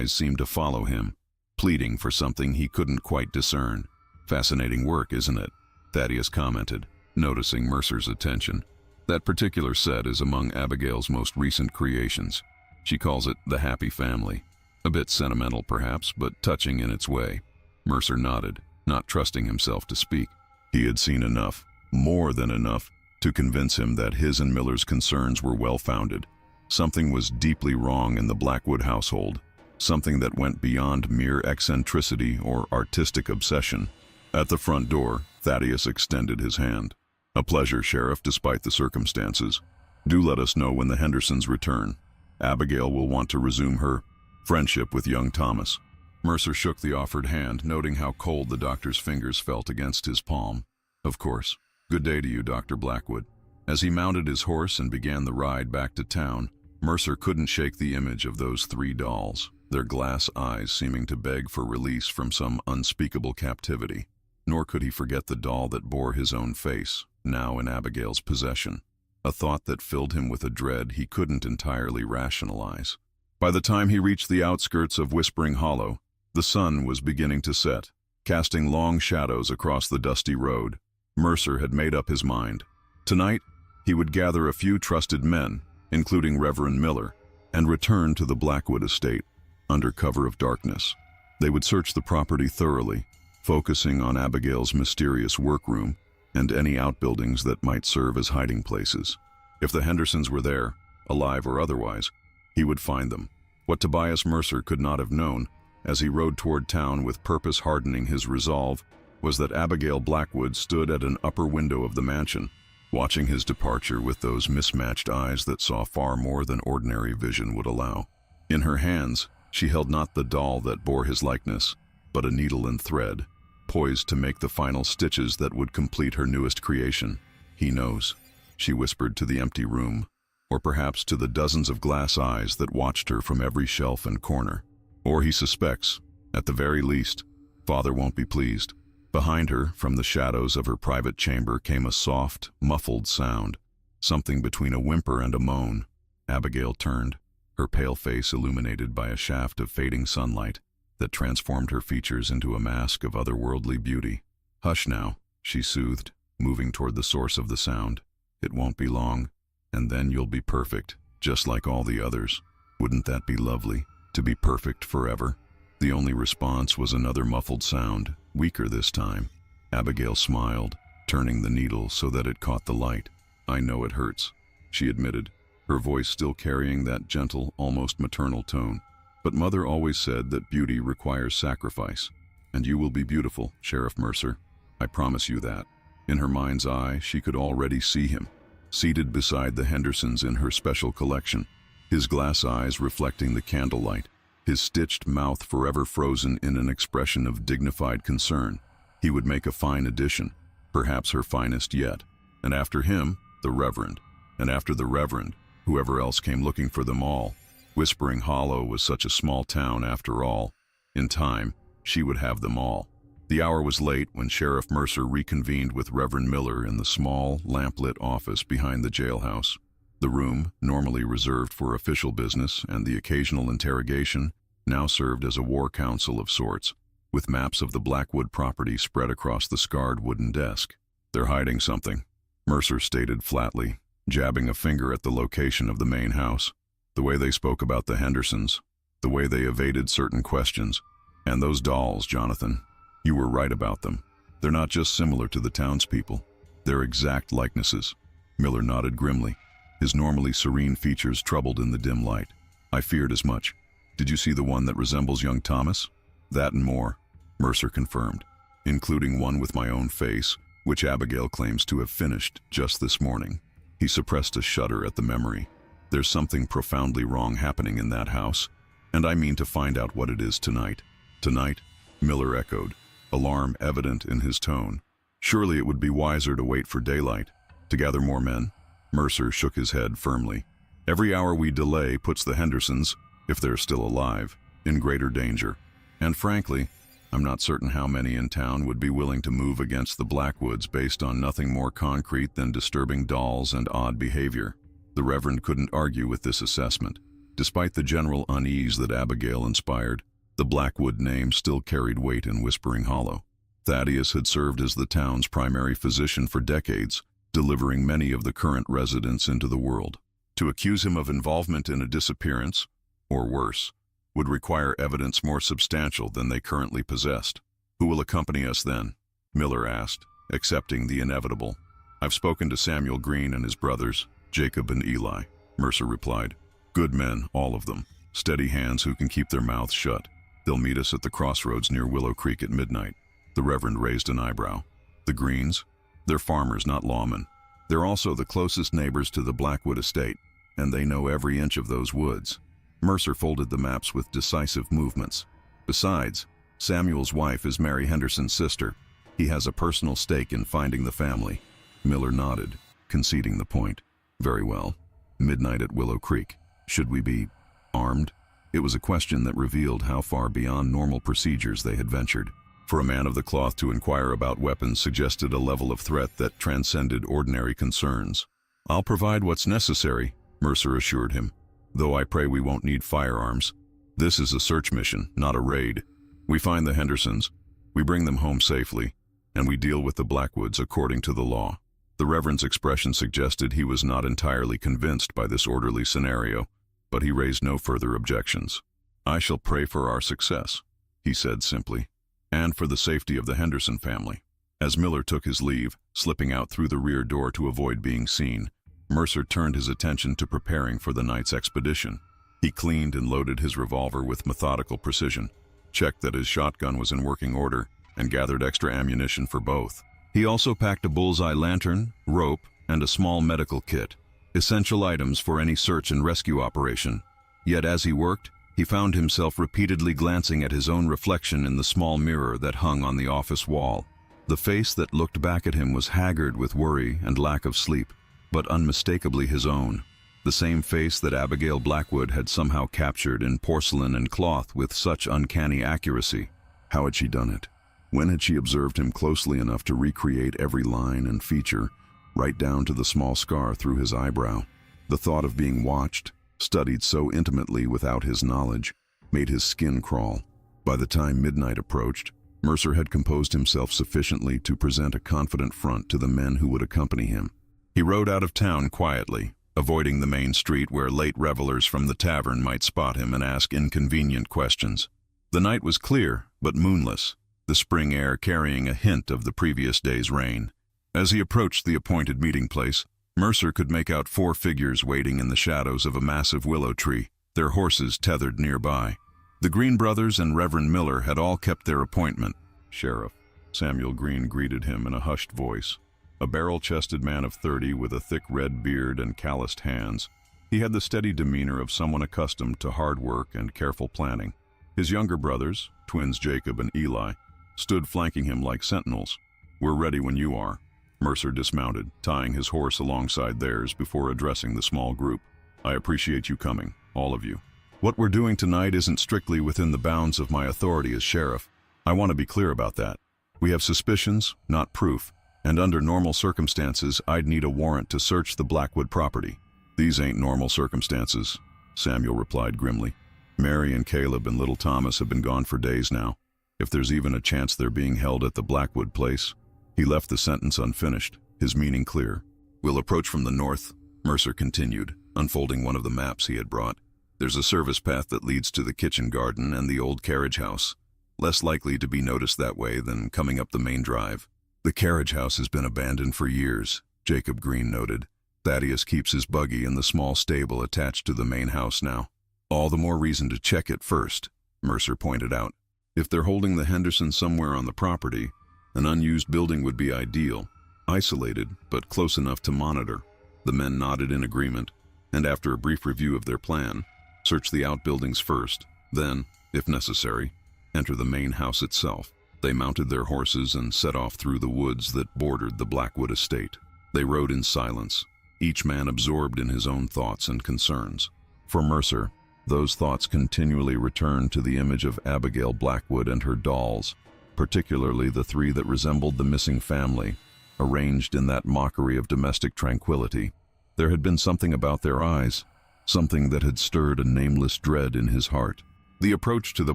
seemed to follow him, pleading for something he couldn't quite discern. "Fascinating work, isn't it?" Thaddeus commented, noticing Mercer's attention. "That particular set is among Abigail's most recent creations. She calls it the Happy Family. A bit sentimental, perhaps, but touching in its way." Mercer nodded, not trusting himself to speak. He had seen enough, more than enough, to convince him that his and Miller's concerns were well-founded. Something was deeply wrong in the Blackwood household, something that went beyond mere eccentricity or artistic obsession. At the front door, Thaddeus extended his hand. "A pleasure, Sheriff, despite the circumstances. Do let us know when the Hendersons return. Abigail will want to resume her friendship with young Thomas." Mercer shook the offered hand, noting how cold the doctor's fingers felt against his palm. "Of course. Good day to you, Dr. Blackwood." As he mounted his horse and began the ride back to town, Mercer couldn't shake the image of those three dolls, their glass eyes seeming to beg for release from some unspeakable captivity. Nor could he forget the doll that bore his own face, now in Abigail's possession, a thought that filled him with a dread he couldn't entirely rationalize. By the time he reached the outskirts of Whispering Hollow, the sun was beginning to set, casting long shadows across the dusty road. Mercer had made up his mind. Tonight, he would gather a few trusted men, including Reverend Miller, and return to the Blackwood estate under cover of darkness. They would search the property thoroughly, focusing on Abigail's mysterious workroom and any outbuildings that might serve as hiding places. If the Hendersons were there, alive or otherwise, he would find them. What Tobias Mercer could not have known, as he rode toward town with purpose hardening his resolve, was that Abigail Blackwood stood at an upper window of the mansion, watching his departure with those mismatched eyes that saw far more than ordinary vision would allow. In her hands, she held not the doll that bore his likeness, but a needle and thread, poised to make the final stitches that would complete her newest creation. "He knows," she whispered to the empty room, or perhaps to the dozens of glass eyes that watched her from every shelf and corner. "Or he suspects. At the very least, Father won't be pleased." Behind her, from the shadows of her private chamber, came a soft, muffled sound, something between a whimper and a moan. Abigail turned, her pale face illuminated by a shaft of fading sunlight that transformed her features into a mask of otherworldly beauty. "Hush now," she soothed, moving toward the source of the sound. "It won't be long, and then you'll be perfect, just like all the others. Wouldn't that be lovely, to be perfect forever?" The only response was another muffled sound, weaker this time. Abigail smiled, turning the needle so that it caught the light. "I know it hurts," she admitted, her voice still carrying that gentle, almost maternal tone. "But Mother always said that beauty requires sacrifice. And you will be beautiful, Sheriff Mercer. I promise you that." In her mind's eye, she could already see him, seated beside the Hendersons in her special collection, his glass eyes reflecting the candlelight, his stitched mouth forever frozen in an expression of dignified concern. He would make a fine addition, perhaps her finest yet. And after him, the Reverend. And after the Reverend, whoever else came looking for them all. Whispering Hollow was such a small town after all. In time, she would have them all. The hour was late when Sheriff Mercer reconvened with Reverend Miller in the small, lamplit office behind the jailhouse. The room, normally reserved for official business and the occasional interrogation, now served as a war council of sorts, with maps of the Blackwood property spread across the scarred wooden desk. "They're hiding something," Mercer stated flatly, jabbing a finger at the location of the main house. "The way they spoke about the Hendersons, the way they evaded certain questions. And those dolls, Jonathan. You were right about them. They're not just similar to the townspeople. They're exact likenesses." Miller nodded grimly, his normally serene features troubled in the dim light. "I feared as much. Did you see the one that resembles young Thomas?" "That and more," Mercer confirmed, "including one with my own face, which Abigail claims to have finished just this morning." He suppressed a shudder at the memory. "There's something profoundly wrong happening in that house, and I mean to find out what it is tonight." "Tonight?" Miller echoed, alarm evident in his tone. "Surely it would be wiser to wait for daylight, to gather more men." Mercer shook his head firmly. "Every hour we delay puts the Hendersons, if they're still alive, in greater danger. And frankly, I'm not certain how many in town would be willing to move against the Blackwoods based on nothing more concrete than disturbing dolls and odd behavior." The Reverend couldn't argue with this assessment. Despite the general unease that Abigail inspired, the Blackwood name still carried weight in Whispering Hollow. Thaddeus had served as the town's primary physician for decades, delivering many of the current residents into the world. To accuse him of involvement in a disappearance, or worse, would require evidence more substantial than they currently possessed. "Who will accompany us then?" Miller asked, accepting the inevitable. "I've spoken to Samuel Green and his brothers, Jacob and Eli," Mercer replied. "Good men, all of them. Steady hands who can keep their mouths shut. They'll meet us at the crossroads near Willow Creek at midnight." The Reverend raised an eyebrow. "The Greens? They're farmers, not lawmen. They're also the closest neighbors to the Blackwood estate, and they know every inch of those woods." Mercer folded the maps with decisive movements. "Besides, Samuel's wife is Mary Henderson's sister. He has a personal stake in finding the family." Miller nodded, conceding the point. "Very well. Midnight at Willow Creek. Should we be armed?" It was a question that revealed how far beyond normal procedures they had ventured. For a man of the cloth to inquire about weapons suggested a level of threat that transcended ordinary concerns. "I'll provide what's necessary," Mercer assured him, "though I pray we won't need firearms. This is a search mission, not a raid. We find the Hendersons, we bring them home safely, and we deal with the Blackwoods according to the law." The Reverend's expression suggested he was not entirely convinced by this orderly scenario, but he raised no further objections. "I shall pray for our success," he said simply, "and for the safety of the Henderson family." As Miller took his leave, slipping out through the rear door to avoid being seen, Mercer turned his attention to preparing for the night's expedition. He cleaned and loaded his revolver with methodical precision, checked that his shotgun was in working order, and gathered extra ammunition for both. He also packed a bullseye lantern, rope, and a small medical kit, essential items for any search and rescue operation. Yet as he worked, he found himself repeatedly glancing at his own reflection in the small mirror that hung on the office wall. The face that looked back at him was haggard with worry and lack of sleep, but unmistakably his own. The same face that Abigail Blackwood had somehow captured in porcelain and cloth with such uncanny accuracy. How had she done it? When had she observed him closely enough to recreate every line and feature, right down to the small scar through his eyebrow? The thought of being watched, studied so intimately without his knowledge, made his skin crawl. By the time midnight approached, Mercer had composed himself sufficiently to present a confident front to the men who would accompany him. He rode out of town quietly, avoiding the main street where late revelers from the tavern might spot him and ask inconvenient questions. The night was clear, but moonless, the spring air carrying a hint of the previous day's rain. As he approached the appointed meeting place, Mercer could make out 4 figures waiting in the shadows of a massive willow tree, their horses tethered nearby. The Green brothers and Reverend Miller had all kept their appointment. "Sheriff," Samuel Green greeted him in a hushed voice. A barrel-chested man of 30 with a thick red beard and calloused hands. He had the steady demeanor of someone accustomed to hard work and careful planning. His younger brothers, twins Jacob and Eli, stood flanking him like sentinels. "We're ready when you are." Mercer dismounted, tying his horse alongside theirs before addressing the small group. "I appreciate you coming, all of you. What we're doing tonight isn't strictly within the bounds of my authority as sheriff. I want to be clear about that. We have suspicions, not proof, and under normal circumstances, I'd need a warrant to search the Blackwood property." "These ain't normal circumstances," Samuel replied grimly. "Mary and Caleb and little Thomas have been gone for days now. If there's even a chance they're being held at the Blackwood place." He left the sentence unfinished, his meaning clear. "We'll approach from the north," Mercer continued, unfolding one of the maps he had brought. "There's a service path that leads to the kitchen garden and the old carriage house. Less likely to be noticed that way than coming up the main drive." "The carriage house has been abandoned for years," Jacob Green noted. "Thaddeus keeps his buggy in the small stable attached to the main house now." "All the more reason to check it first," Mercer pointed out. "If they're holding the Hendersons somewhere on the property, an unused building would be ideal, isolated but close enough to monitor." The men nodded in agreement, and after a brief review of their plan, searched the outbuildings first, then, if necessary, enter the main house itself. They mounted their horses and set off through the woods that bordered the Blackwood estate. They rode in silence, each man absorbed in his own thoughts and concerns. For Mercer, those thoughts continually returned to the image of Abigail Blackwood and her dolls, particularly the 3 that resembled the missing family, arranged in that mockery of domestic tranquility. There had been something about their eyes, something that had stirred a nameless dread in his heart. The approach to the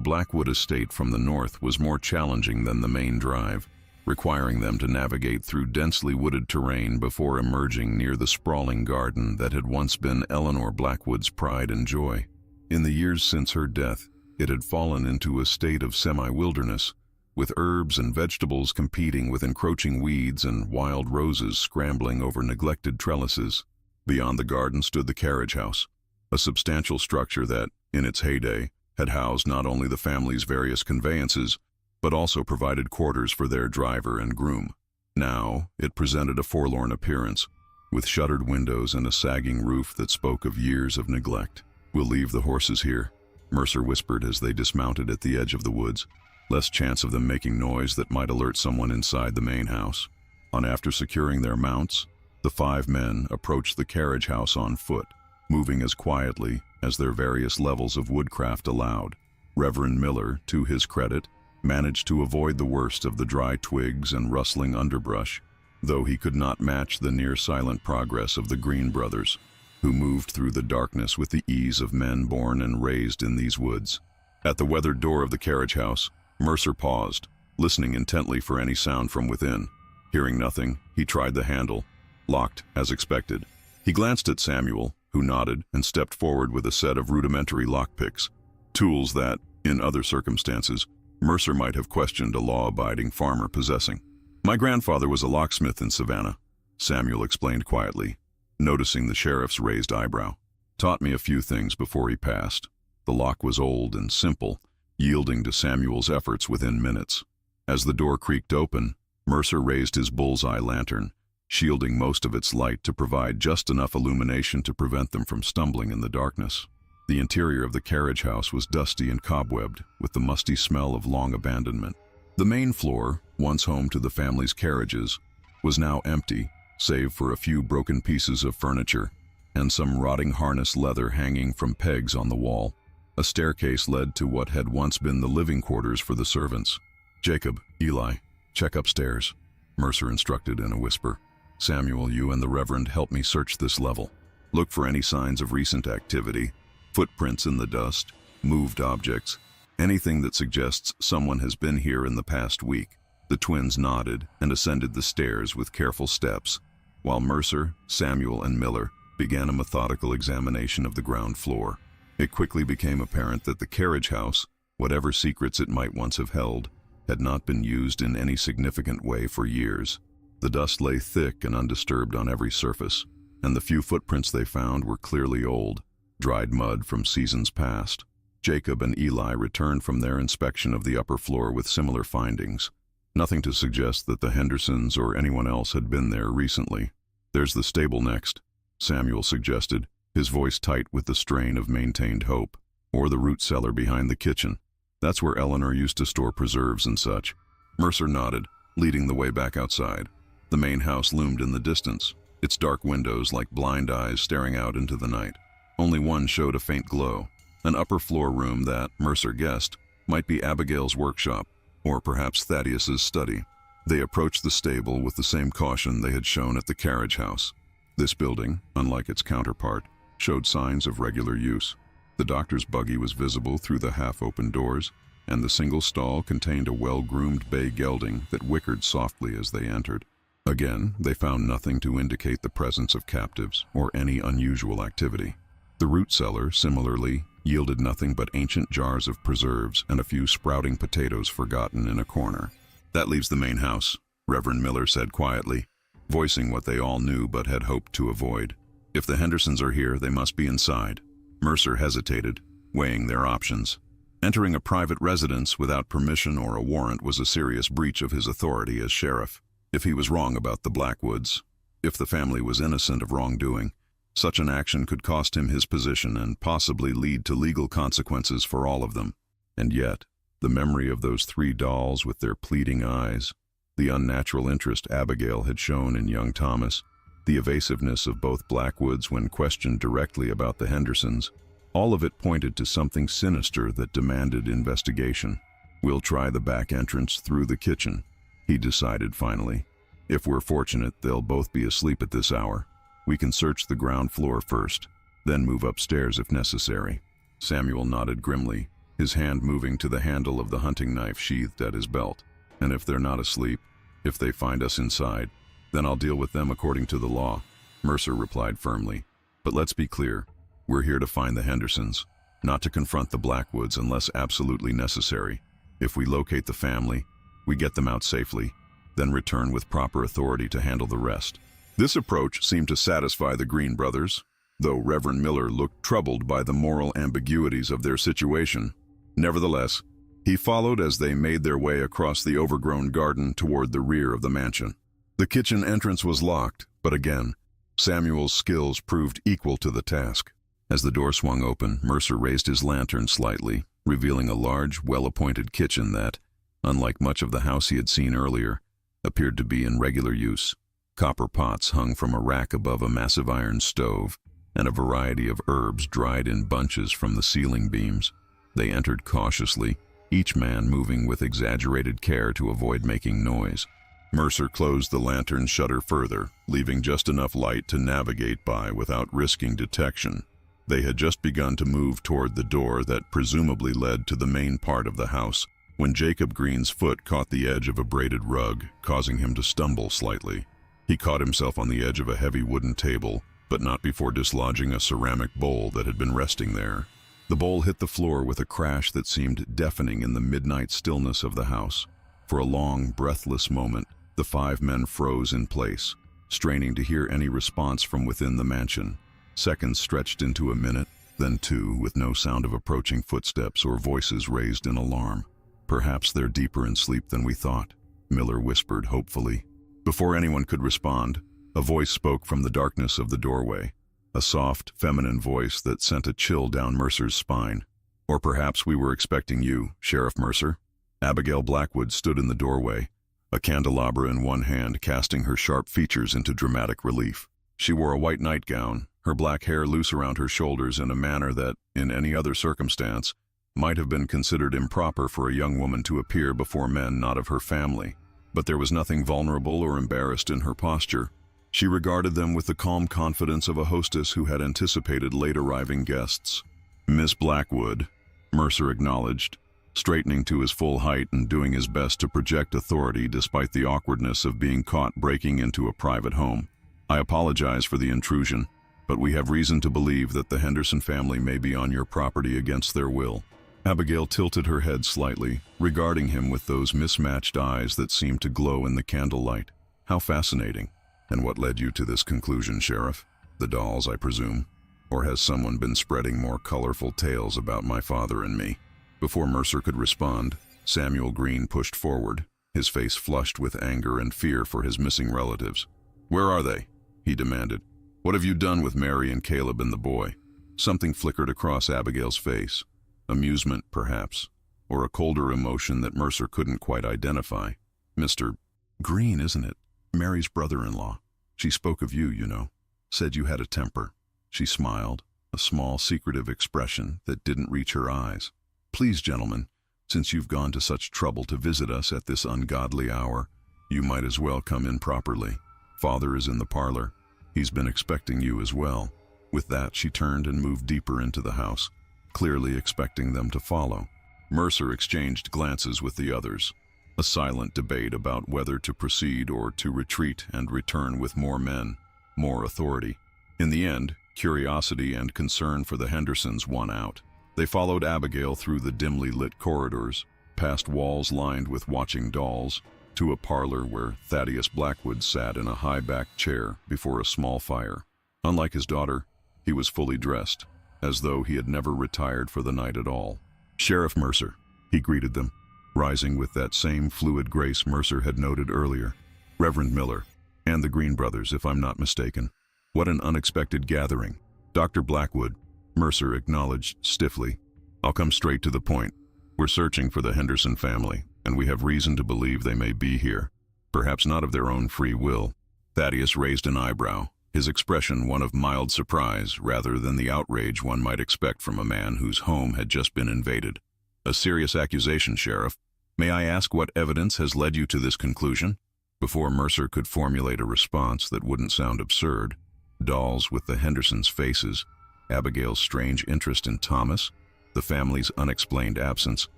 Blackwood estate from the north was more challenging than the main drive, requiring them to navigate through densely wooded terrain before emerging near the sprawling garden that had once been Eleanor Blackwood's pride and joy. In the years since her death, it had fallen into a state of semi-wilderness, with herbs and vegetables competing with encroaching weeds and wild roses scrambling over neglected trellises. Beyond the garden stood the carriage house, a substantial structure that, in its heyday, had housed not only the family's various conveyances, but also provided quarters for their driver and groom. Now, it presented a forlorn appearance, with shuttered windows and a sagging roof that spoke of years of neglect. "We'll leave the horses here," Mercer whispered as they dismounted at the edge of the woods. "Less chance of them making noise that might alert someone inside the main house." After securing their mounts, the 5 men approached the carriage house on foot, moving as quietly as their various levels of woodcraft allowed. Reverend Miller, to his credit, managed to avoid the worst of the dry twigs and rustling underbrush, though he could not match the near-silent progress of the Green brothers, who moved through the darkness with the ease of men born and raised in these woods. At the weathered door of the carriage house, Mercer paused, listening intently for any sound from within. Hearing nothing, he tried the handle, locked as expected. He glanced at Samuel, who nodded and stepped forward with a set of rudimentary lockpicks, tools that, in other circumstances, Mercer might have questioned a law-abiding farmer possessing. "My grandfather was a locksmith in Savannah," Samuel explained quietly, noticing the sheriff's raised eyebrow. "Taught me a few things before he passed." The lock was old and simple, yielding to Samuel's efforts within minutes. As the door creaked open, Mercer raised his bullseye lantern, shielding most of its light to provide just enough illumination to prevent them from stumbling in the darkness. The interior of the carriage house was dusty and cobwebbed, with the musty smell of long abandonment. The main floor, once home to the family's carriages, was now empty, save for a few broken pieces of furniture and some rotting harness leather hanging from pegs on the wall. A staircase led to what had once been the living quarters for the servants. "Jacob, Eli, check upstairs," Mercer instructed in a whisper. "Samuel, you and the Reverend help me search this level. Look for any signs of recent activity, footprints in the dust, moved objects, anything that suggests someone has been here in the past week." The twins nodded and ascended the stairs with careful steps, while Mercer, Samuel, and Miller began a methodical examination of the ground floor. It quickly became apparent that the carriage house, whatever secrets it might once have held, had not been used in any significant way for years. The dust lay thick and undisturbed on every surface, and the few footprints they found were clearly old, dried mud from seasons past. Jacob and Eli returned from their inspection of the upper floor with similar findings. Nothing to suggest that the Hendersons or anyone else had been there recently. "There's the stable next," Samuel suggested, his voice tight with the strain of maintained hope. "Or the root cellar behind the kitchen. That's where Eleanor used to store preserves and such." Mercer nodded, leading the way back outside. The main house loomed in the distance, its dark windows like blind eyes staring out into the night. Only one showed a faint glow, an upper floor room that, Mercer guessed, might be Abigail's workshop, or perhaps Thaddeus's study. They approached the stable with the same caution they had shown at the carriage house. This building, unlike its counterpart, showed signs of regular use. The doctor's buggy was visible through the half-open doors, and the single stall contained a well-groomed bay gelding that whickered softly as they entered. Again, they found nothing to indicate the presence of captives or any unusual activity. The root cellar, similarly, yielded nothing but ancient jars of preserves and a few sprouting potatoes forgotten in a corner. "That leaves the main house," Reverend Miller said quietly, voicing what they all knew but had hoped to avoid. "If the Hendersons are here, they must be inside." Mercer hesitated, weighing their options. Entering a private residence without permission or a warrant was a serious breach of his authority as sheriff. If he was wrong about the Blackwoods, if the family was innocent of wrongdoing, such an action could cost him his position and possibly lead to legal consequences for all of them. And yet, the memory of those 3 dolls with their pleading eyes, the unnatural interest Abigail had shown in young Thomas, the evasiveness of both Blackwoods when questioned directly about the Hendersons, all of it pointed to something sinister that demanded investigation. "We'll try the back entrance through the kitchen," he decided finally. "If we're fortunate, they'll both be asleep at this hour. We can search the ground floor first, then move upstairs if necessary." Samuel nodded grimly, his hand moving to the handle of the hunting knife sheathed at his belt. "And if they're not asleep, if they find us inside, then I'll deal with them according to the law," Mercer replied firmly. "But let's be clear, we're here to find the Hendersons, not to confront the Blackwoods unless absolutely necessary. If we locate the family, we get them out safely, then return with proper authority to handle the rest." This approach seemed to satisfy the Green brothers, though Reverend Miller looked troubled by the moral ambiguities of their situation. Nevertheless, he followed as they made their way across the overgrown garden toward the rear of the mansion. The kitchen entrance was locked, but again, Samuel's skills proved equal to the task. As the door swung open, Mercer raised his lantern slightly, revealing a large, well-appointed kitchen that, unlike much of the house he had seen earlier, appeared to be in regular use. Copper pots hung from a rack above a massive iron stove, and a variety of herbs dried in bunches from the ceiling beams. They entered cautiously, each man moving with exaggerated care to avoid making noise. Mercer closed the lantern shutter further, leaving just enough light to navigate by without risking detection. They had just begun to move toward the door that presumably led to the main part of the house, when Jacob Green's foot caught the edge of a braided rug, causing him to stumble slightly. He caught himself on the edge of a heavy wooden table, but not before dislodging a ceramic bowl that had been resting there. The bowl hit the floor with a crash that seemed deafening in the midnight stillness of the house. For a long, breathless moment, the 5 men froze in place, straining to hear any response from within the mansion. Seconds stretched into a minute, then 2, with no sound of approaching footsteps or voices raised in alarm. "Perhaps they're deeper in sleep than we thought," Miller whispered hopefully. Before anyone could respond, a voice spoke from the darkness of the doorway, a soft, feminine voice that sent a chill down Mercer's spine. "Or perhaps we were expecting you, Sheriff Mercer." Abigail Blackwood stood in the doorway, a candelabra in one hand casting her sharp features into dramatic relief. She wore a white nightgown, her black hair loose around her shoulders in a manner that, in any other circumstance, might have been considered improper for a young woman to appear before men not of her family. But there was nothing vulnerable or embarrassed in her posture. She regarded them with the calm confidence of a hostess who had anticipated late-arriving guests. "Miss Blackwood," Mercer acknowledged, straightening to his full height and doing his best to project authority despite the awkwardness of being caught breaking into a private home. "I apologize for the intrusion, but we have reason to believe that the Henderson family may be on your property against their will." Abigail tilted her head slightly, regarding him with those mismatched eyes that seemed to glow in the candlelight. "How fascinating. And what led you to this conclusion, Sheriff? The dolls, I presume? Or has someone been spreading more colorful tales about my father and me?" Before Mercer could respond, Samuel Green pushed forward, his face flushed with anger and fear for his missing relatives. "Where are they?" he demanded. "What have you done with Mary and Caleb and the boy?" Something flickered across Abigail's face. Amusement, perhaps, or a colder emotion that Mercer couldn't quite identify. "Mr. Green, isn't it? Mary's brother-in-law. She spoke of you, you know. Said you had a temper." She smiled, a small, secretive expression that didn't reach her eyes. "Please, gentlemen, since you've gone to such trouble to visit us at this ungodly hour, you might as well come in properly. Father is in the parlor. He's been expecting you as well." With that, she turned and moved deeper into the house, clearly expecting them to follow. Mercer exchanged glances with the others, a silent debate about whether to proceed or to retreat and return with more men, more authority. In the end, curiosity and concern for the Hendersons won out. They followed Abigail through the dimly lit corridors, past walls lined with watching dolls, to a parlor where Thaddeus Blackwood sat in a high-backed chair before a small fire. Unlike his daughter, he was fully dressed, as though he had never retired for the night at all. "Sheriff Mercer," he greeted them, rising with that same fluid grace Mercer had noted earlier. "Reverend Miller, and the Green brothers, if I'm not mistaken. What an unexpected gathering." "Dr. Blackwood," Mercer acknowledged stiffly. "I'll come straight to the point. We're searching for the Henderson family, and we have reason to believe they may be here. Perhaps not of their own free will." Thaddeus raised an eyebrow, his expression one of mild surprise rather than the outrage one might expect from a man whose home had just been invaded. "A serious accusation, Sheriff. May I ask what evidence has led you to this conclusion?" Before Mercer could formulate a response that wouldn't sound absurd, dolls with the Hendersons' faces, Abigail's strange interest in Thomas, the family's unexplained absence,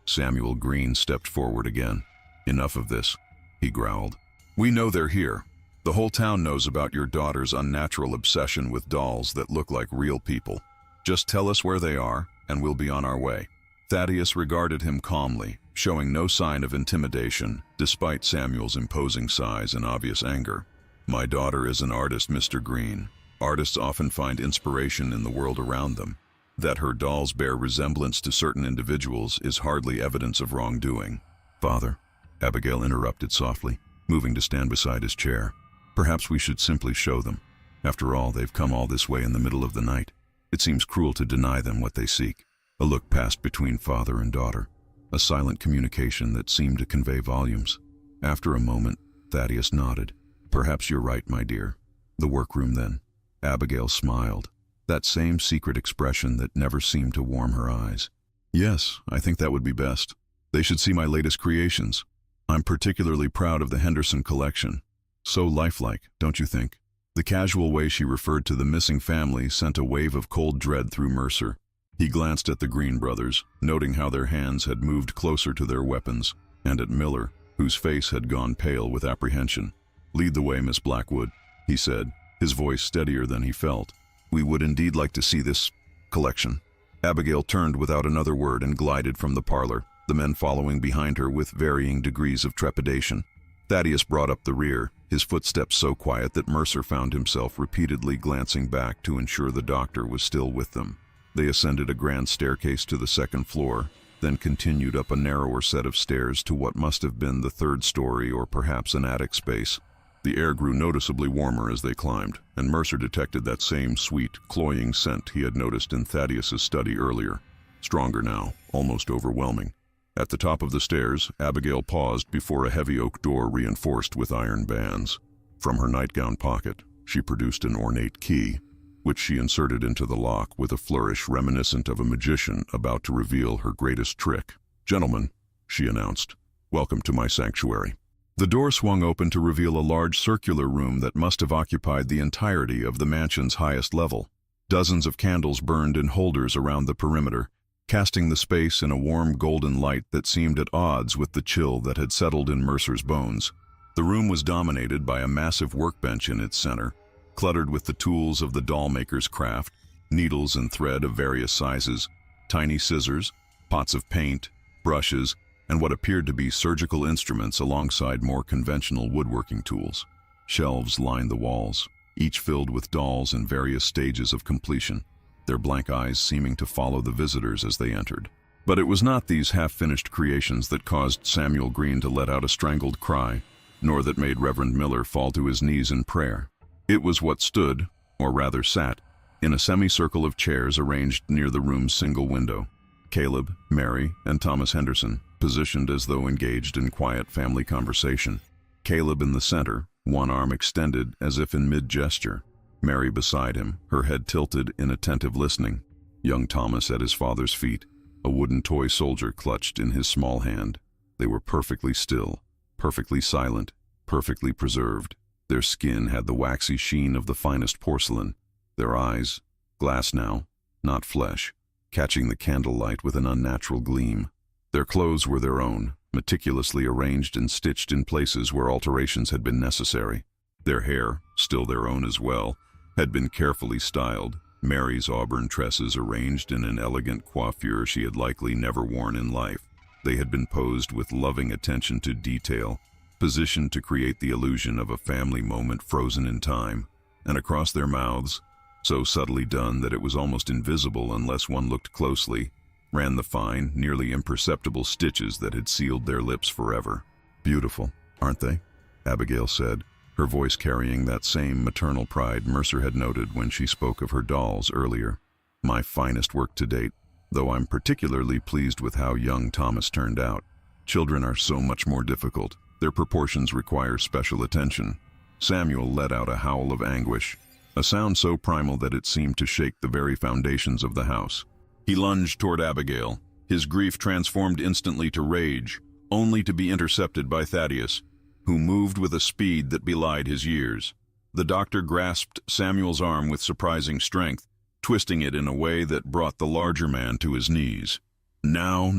Samuel Green stepped forward again. "Enough of this," he growled. "We know they're here. The whole town knows about your daughter's unnatural obsession with dolls that look like real people. Just tell us where they are, and we'll be on our way." Thaddeus regarded him calmly, showing no sign of intimidation, despite Samuel's imposing size and obvious anger. "My daughter is an artist, Mr. Green. Artists often find inspiration in the world around them. That her dolls bear resemblance to certain individuals is hardly evidence of wrongdoing. Father, Abigail interrupted softly, moving to stand beside his chair. Perhaps we should simply show them. After all, they've come all this way in the middle of the night. It seems cruel to deny them what they seek. A look passed between father and daughter, a silent communication that seemed to convey volumes. After a moment, Thaddeus nodded. Perhaps you're right, my dear. The workroom then. Abigail smiled, that same secret expression that never seemed to warm her eyes. Yes, I think that would be best. They should see my latest creations. I'm particularly proud of the Henderson collection. So lifelike, don't you think? The casual way she referred to the missing family sent a wave of cold dread through Mercer. He glanced at the Green brothers, noting how their hands had moved closer to their weapons, and at Miller, whose face had gone pale with apprehension. Lead the way, Miss Blackwood, he said, his voice steadier than he felt. We would indeed like to see this collection. Abigail turned without another word and glided from the parlor, the men following behind her with varying degrees of trepidation. Thaddeus brought up the rear, his footsteps so quiet that Mercer found himself repeatedly glancing back to ensure the doctor was still with them. They ascended a grand staircase to the second floor, then continued up a narrower set of stairs to what must have been the third story or perhaps an attic space. The air grew noticeably warmer as they climbed, and Mercer detected that same sweet, cloying scent he had noticed in Thaddeus's study earlier. Stronger now, almost overwhelming. At the top of the stairs, Abigail paused before a heavy oak door reinforced with iron bands. From her nightgown pocket, she produced an ornate key, which she inserted into the lock with a flourish reminiscent of a magician about to reveal her greatest trick. Gentlemen, she announced, welcome to my sanctuary. The door swung open to reveal a large circular room that must have occupied the entirety of the mansion's highest level. Dozens of candles burned in holders around the perimeter, casting the space in a warm golden light that seemed at odds with the chill that had settled in Mercer's bones. The room was dominated by a massive workbench in its center, cluttered with the tools of the doll-maker's craft, needles and thread of various sizes, tiny scissors, pots of paint, brushes, and what appeared to be surgical instruments alongside more conventional woodworking tools. Shelves lined the walls, each filled with dolls in various stages of completion, their blank eyes seeming to follow the visitors as they entered. But it was not these half-finished creations that caused Samuel Green to let out a strangled cry, nor that made Reverend Miller fall to his knees in prayer. It was what stood, or rather sat, in a semicircle of chairs arranged near the room's single window. Caleb, Mary, and Thomas Henderson, positioned as though engaged in quiet family conversation. Caleb in the center, one arm extended as if in mid-gesture. Mary beside him, her head tilted in attentive listening. Young Thomas at his father's feet, a wooden toy soldier clutched in his small hand. They were perfectly still, perfectly silent, perfectly preserved. Their skin had the waxy sheen of the finest porcelain. Their eyes, glass now, not flesh, catching the candlelight with an unnatural gleam. Their clothes were their own, meticulously arranged and stitched in places where alterations had been necessary. Their hair, still their own as well, had been carefully styled, Mary's auburn tresses arranged in an elegant coiffure she had likely never worn in life. They had been posed with loving attention to detail, positioned to create the illusion of a family moment frozen in time, and across their mouths, so subtly done that it was almost invisible unless one looked closely, ran the fine, nearly imperceptible stitches that had sealed their lips forever. Beautiful, aren't they? Abigail said, her voice carrying that same maternal pride Mercer had noted when she spoke of her dolls earlier. My finest work to date, though I'm particularly pleased with how young Thomas turned out. Children are so much more difficult. Their proportions require special attention. Samuel let out a howl of anguish, a sound so primal that it seemed to shake the very foundations of the house. He lunged toward Abigail, his grief transformed instantly to rage, only to be intercepted by Thaddeus, who moved with a speed that belied his years. The doctor grasped Samuel's arm with surprising strength, twisting it in a way that brought the larger man to his knees. Now,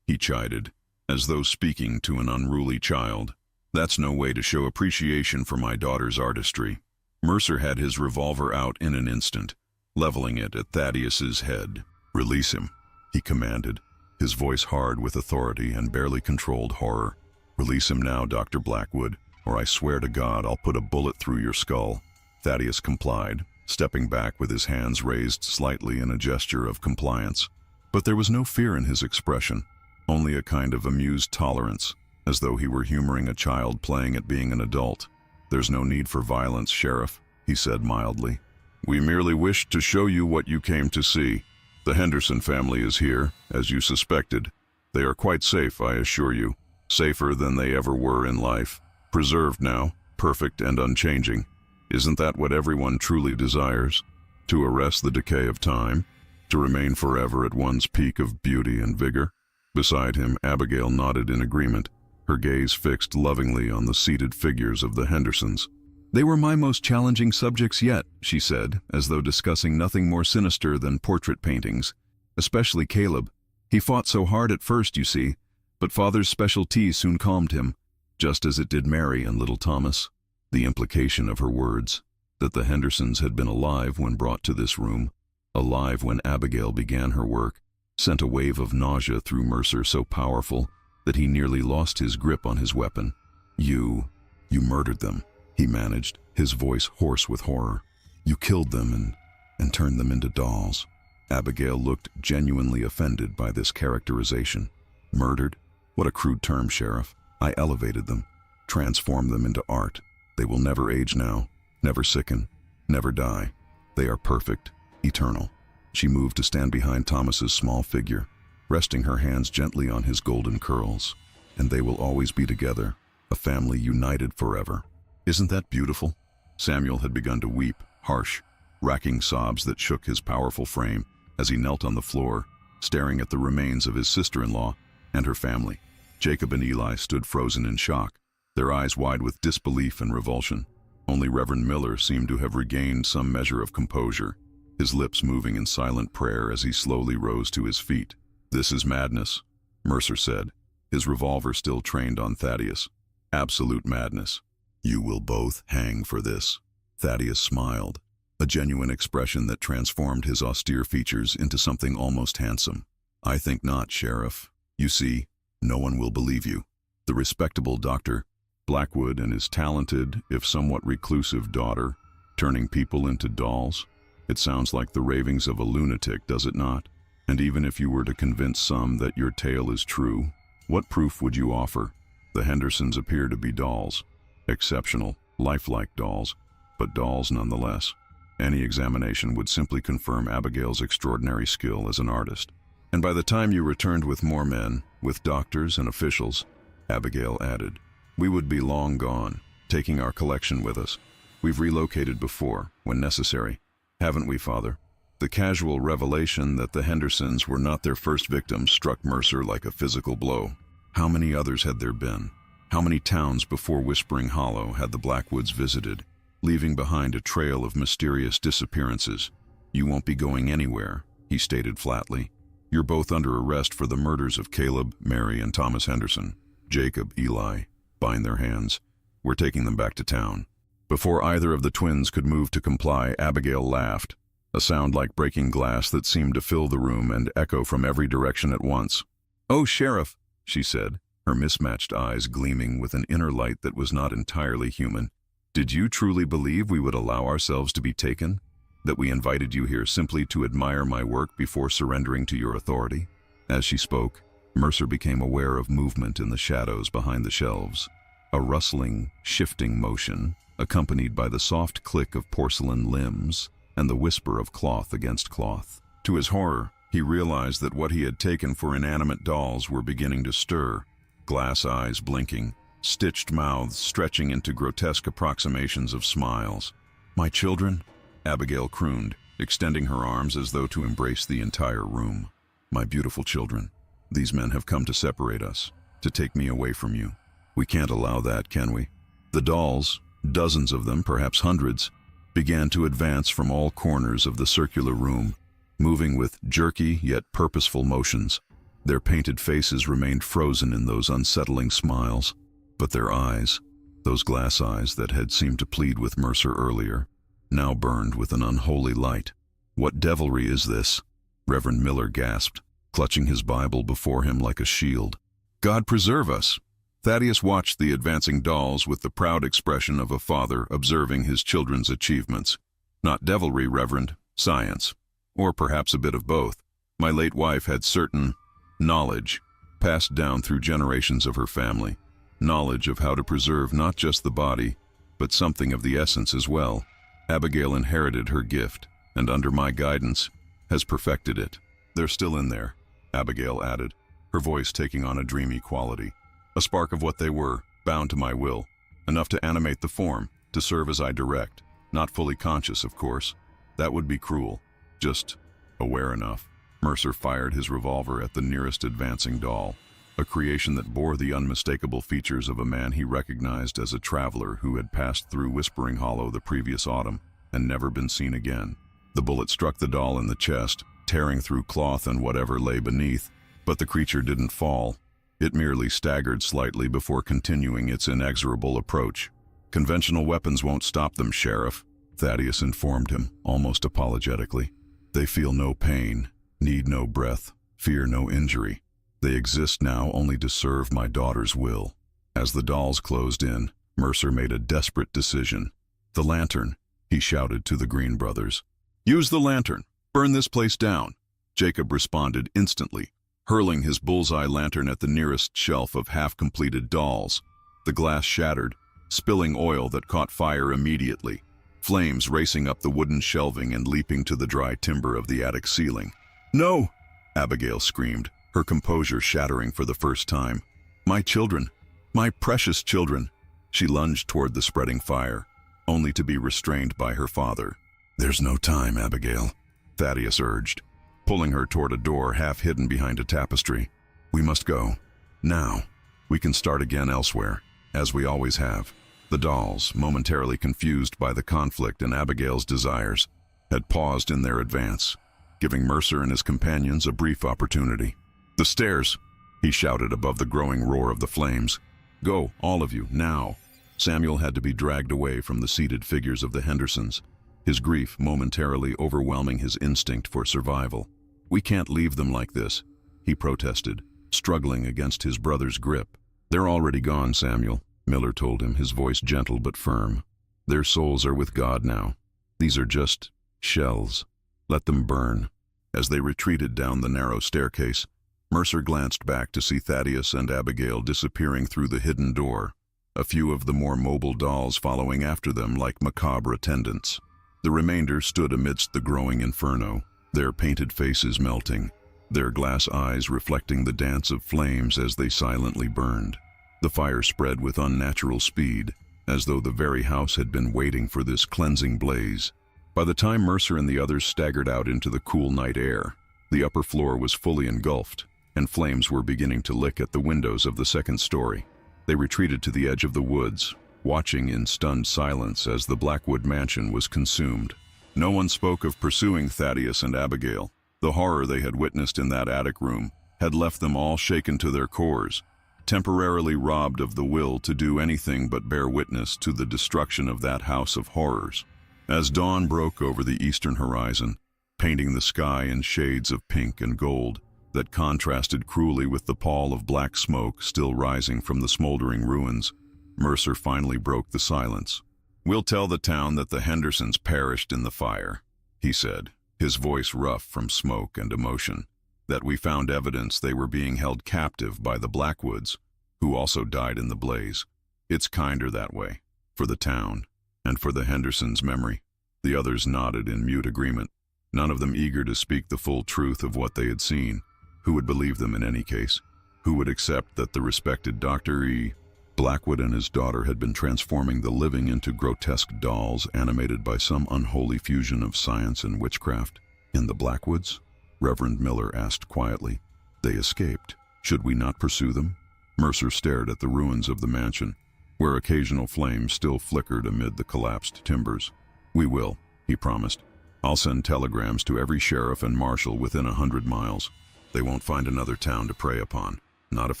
he chided, as though speaking to an unruly child. That's no way to show appreciation for my daughter's artistry. Mercer had his revolver out in an instant, leveling it at Thaddeus's head. Release him, he commanded, his voice hard with authority and barely controlled horror. Release him now, Dr. Blackwood, or I swear to God I'll put a bullet through your skull. Thaddeus complied, stepping back with his hands raised slightly in a gesture of compliance. But there was no fear in his expression, only a kind of amused tolerance, as though he were humoring a child playing at being an adult. "There's no need for violence, Sheriff," he said mildly. "We merely wished to show you what you came to see. The Henderson family is here, as you suspected. They are quite safe, I assure you. Safer than they ever were in life. Preserved now, perfect and unchanging. Isn't that what everyone truly desires? To arrest the decay of time? To remain forever at one's peak of beauty and vigor?" Beside him, Abigail nodded in agreement, her gaze fixed lovingly on the seated figures of the Hendersons. "They were my most challenging subjects yet," she said, as though discussing nothing more sinister than portrait paintings. "Especially Caleb. He fought so hard at first, you see, but Father's special tea soon calmed him, just as it did Mary and little Thomas." The implication of her words, that the Hendersons had been alive when brought to this room, alive when Abigail began her work, sent a wave of nausea through Mercer so powerful that he nearly lost his grip on his weapon. You murdered them," he managed, his voice hoarse with horror. "You killed them and turned them into dolls." Abigail looked genuinely offended by this characterization. "Murdered? What a crude term, Sheriff. I elevated them, transformed them into art. They will never age now, never sicken, never die. They are perfect, eternal." She moved to stand behind Thomas's small figure, resting her hands gently on his golden curls. "And they will always be together, a family united forever. Isn't that beautiful?" Samuel had begun to weep, harsh, racking sobs that shook his powerful frame as he knelt on the floor, staring at the remains of his sister-in-law and her family. Jacob and Eli stood frozen in shock, their eyes wide with disbelief and revulsion. Only Reverend Miller seemed to have regained some measure of composure, his lips moving in silent prayer as he slowly rose to his feet. "This is madness," Mercer said, his revolver still trained on Thaddeus. "Absolute madness. You will both hang for this." Thaddeus smiled, a genuine expression that transformed his austere features into something almost handsome. "I think not, Sheriff. You see, no one will believe you. The respectable Dr. Blackwood and his talented, if somewhat reclusive daughter, turning people into dolls. It sounds like the ravings of a lunatic, does it not? And even if you were to convince some that your tale is true, what proof would you offer? The Hendersons appear to be dolls. Exceptional, lifelike dolls, but dolls nonetheless. Any examination would simply confirm Abigail's extraordinary skill as an artist. And by the time you returned with more men, with doctors and officials," Abigail added, "we would be long gone, taking our collection with us. We've relocated before, when necessary. Haven't we, Father?" The casual revelation that the Hendersons were not their first victims struck Mercer like a physical blow. How many others had there been? How many towns before Whispering Hollow had the Blackwoods visited, leaving behind a trail of mysterious disappearances? "You won't be going anywhere," he stated flatly. "You're both under arrest for the murders of Caleb, Mary, and Thomas Henderson. Jacob, Eli, bind their hands. We're taking them back to town." Before either of the twins could move to comply, Abigail laughed, a sound like breaking glass that seemed to fill the room and echo from every direction at once. "Oh, Sheriff," she said, her mismatched eyes gleaming with an inner light that was not entirely human. "Did you truly believe we would allow ourselves to be taken? That we invited you here simply to admire my work before surrendering to your authority?" As she spoke, Mercer became aware of movement in the shadows behind the shelves, a rustling, shifting motion, accompanied by the soft click of porcelain limbs and the whisper of cloth against cloth. To his horror, he realized that what he had taken for inanimate dolls were beginning to stir, glass eyes blinking, stitched mouths stretching into grotesque approximations of smiles. "My children?" Abigail crooned, extending her arms as though to embrace the entire room. "My beautiful children. These men have come to separate us, to take me away from you. We can't allow that, can we?" The dolls, dozens of them, perhaps hundreds, began to advance from all corners of the circular room, moving with jerky yet purposeful motions. Their painted faces remained frozen in those unsettling smiles, but their eyes, those glass eyes that had seemed to plead with Mercer earlier, now burned with an unholy light. "What devilry is this?" Reverend Miller gasped, clutching his Bible before him like a shield. "God preserve us! Thaddeus watched the advancing dolls with the proud expression of a father observing his children's achievements. Not devilry, Reverend, science. Or perhaps a bit of both. My late wife had certain knowledge passed down through generations of her family. Knowledge of how to preserve not just the body, but something of the essence as well. Abigail inherited her gift, and under my guidance, has perfected it. They're still in there, Abigail added, her voice taking on a dreamy quality. A spark of what they were, bound to my will, enough to animate the form, to serve as I direct. Not fully conscious, of course. That would be cruel. Just aware enough. Mercer fired his revolver at the nearest advancing doll, a creation that bore the unmistakable features of a man he recognized as a traveler who had passed through Whispering Hollow the previous autumn and never been seen again. The bullet struck the doll in the chest, tearing through cloth and whatever lay beneath, but the creature didn't fall. It merely staggered slightly before continuing its inexorable approach. "Conventional weapons won't stop them, Sheriff," Thaddeus informed him, almost apologetically. "They feel no pain, need no breath, fear no injury. They exist now only to serve my daughter's will." As the dolls closed in, Mercer made a desperate decision. "The lantern," he shouted to the Green brothers. "Use the lantern. Burn this place down." Jacob responded instantly, hurling his bullseye lantern at the nearest shelf of half-completed dolls. The glass shattered, spilling oil that caught fire immediately, flames racing up the wooden shelving and leaping to the dry timber of the attic ceiling. "No!" Abigail screamed, her composure shattering for the first time. "My children! My precious children!" She lunged toward the spreading fire, only to be restrained by her father. "There's no time, Abigail," Thaddeus urged, pulling her toward a door half hidden behind a tapestry. "We must go. Now. We can start again elsewhere, as we always have." The dolls, momentarily confused by the conflict and Abigail's desires, had paused in their advance, giving Mercer and his companions a brief opportunity. "The stairs!" he shouted above the growing roar of the flames. "Go, all of you, now." Samuel had to be dragged away from the seated figures of the Hendersons, his grief momentarily overwhelming his instinct for survival. "We can't leave them like this," he protested, struggling against his brother's grip. "They're already gone, Samuel," Miller told him, his voice gentle but firm. "Their souls are with God now. These are just shells. Let them burn." As they retreated down the narrow staircase, Mercer glanced back to see Thaddeus and Abigail disappearing through the hidden door, a few of the more mobile dolls following after them like macabre attendants. The remainder stood amidst the growing inferno, their painted faces melting, their glass eyes reflecting the dance of flames as they silently burned. The fire spread with unnatural speed, as though the very house had been waiting for this cleansing blaze. By the time Mercer and the others staggered out into the cool night air, the upper floor was fully engulfed, and flames were beginning to lick at the windows of the second story. They retreated to the edge of the woods, watching in stunned silence as the Blackwood mansion was consumed. No one spoke of pursuing Thaddeus and Abigail. The horror they had witnessed in that attic room had left them all shaken to their cores, temporarily robbed of the will to do anything but bear witness to the destruction of that house of horrors. As dawn broke over the eastern horizon, painting the sky in shades of pink and gold that contrasted cruelly with the pall of black smoke still rising from the smoldering ruins, Mercer finally broke the silence. "We'll tell the town that the Hendersons perished in the fire," he said, his voice rough from smoke and emotion. "That we found evidence they were being held captive by the Blackwoods, who also died in the blaze. It's kinder that way, for the town, and for the Hendersons' memory." The others nodded in mute agreement, none of them eager to speak the full truth of what they had seen. Who would believe them in any case? Who would accept that the respected Dr. E. Blackwood and his daughter had been transforming the living into grotesque dolls animated by some unholy fusion of science and witchcraft? "In the Blackwoods?" Reverend Miller asked quietly. "They escaped. Should we not pursue them?" Mercer stared at the ruins of the mansion, where occasional flames still flickered amid the collapsed timbers. "We will," he promised. "I'll send telegrams to every sheriff and marshal within 100 miles. They won't find another town to prey upon, not if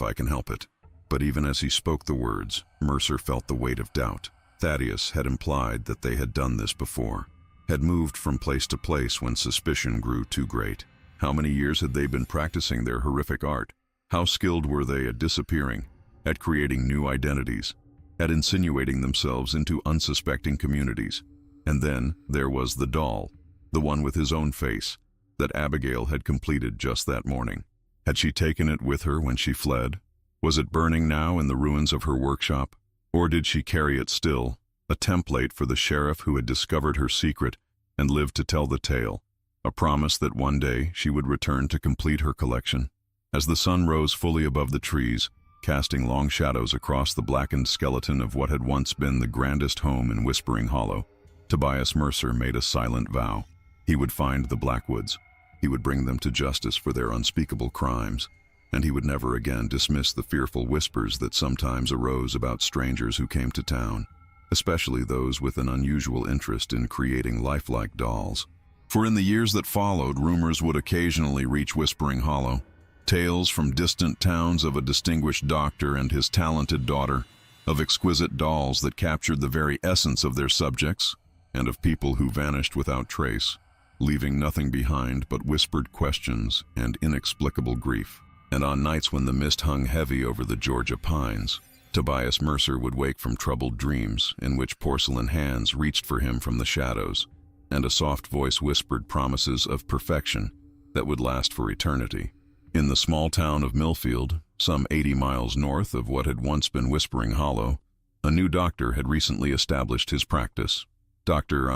I can help it." But even as he spoke the words, Mercer felt the weight of doubt. Thaddeus had implied that they had done this before, had moved from place to place when suspicion grew too great. How many years had they been practicing their horrific art? How skilled were they at disappearing, at creating new identities, at insinuating themselves into unsuspecting communities. And then there was the doll, the one with his own face, that Abigail had completed just that morning. Had she taken it with her when she fled? Was it burning now in the ruins of her workshop? Or did she carry it still, a template for the sheriff who had discovered her secret and lived to tell the tale, a promise that one day she would return to complete her collection? As the sun rose fully above the trees, casting long shadows across the blackened skeleton of what had once been the grandest home in Whispering Hollow, Tobias Mercer made a silent vow. He would find the Blackwoods. He would bring them to justice for their unspeakable crimes, and he would never again dismiss the fearful whispers that sometimes arose about strangers who came to town, especially those with an unusual interest in creating lifelike dolls. For in the years that followed, rumors would occasionally reach Whispering Hollow, tales from distant towns of a distinguished doctor and his talented daughter, of exquisite dolls that captured the very essence of their subjects, and of people who vanished without trace, leaving nothing behind but whispered questions and inexplicable grief. And on nights when the mist hung heavy over the Georgia pines, Tobias Mercer would wake from troubled dreams in which porcelain hands reached for him from the shadows, and a soft voice whispered promises of perfection that would last for eternity. In the small town of Millfield, some 80 miles north of what had once been Whispering Hollow, a new doctor had recently established his practice. Dr.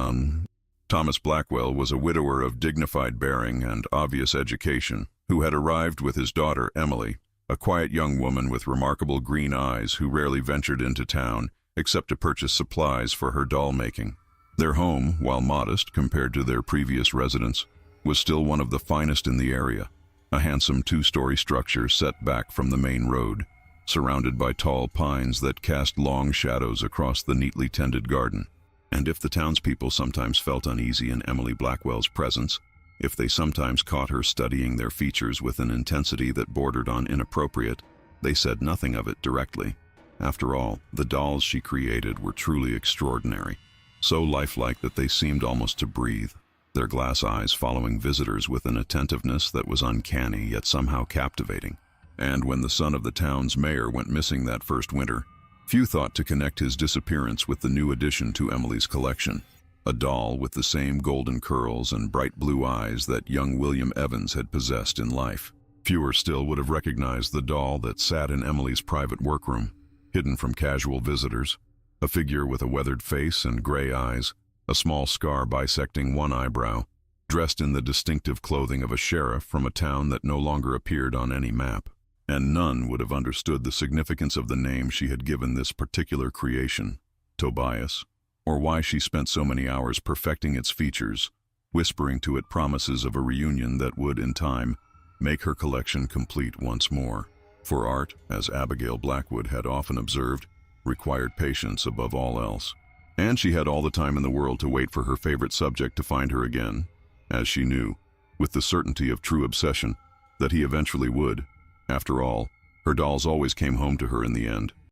Thomas Blackwell was a widower of dignified bearing and obvious education, who had arrived with his daughter Emily, a quiet young woman with remarkable green eyes who rarely ventured into town except to purchase supplies for her doll making. Their home, while modest compared to their previous residence, was still one of the finest in the area, a handsome two-story structure set back from the main road, surrounded by tall pines that cast long shadows across the neatly tended garden. And if the townspeople sometimes felt uneasy in Emily Blackwell's presence, if they sometimes caught her studying their features with an intensity that bordered on inappropriate, they said nothing of it directly. After all, the dolls she created were truly extraordinary, so lifelike that they seemed almost to breathe, their glass eyes following visitors with an attentiveness that was uncanny yet somehow captivating. And when the son of the town's mayor went missing that first winter, few thought to connect his disappearance with the new addition to Emily's collection, a doll with the same golden curls and bright blue eyes that young William Evans had possessed in life. Fewer still would have recognized the doll that sat in Emily's private workroom, hidden from casual visitors, a figure with a weathered face and gray eyes, a small scar bisecting one eyebrow, dressed in the distinctive clothing of a sheriff from a town that no longer appeared on any map. And none would have understood the significance of the name she had given this particular creation, Tobias, or why she spent so many hours perfecting its features, whispering to it promises of a reunion that would, in time, make her collection complete once more. For art, as Abigail Blackwood had often observed, required patience above all else. And she had all the time in the world to wait for her favorite subject to find her again, as she knew, with the certainty of true obsession, that he eventually would. After all, her dolls always came home to her in the end.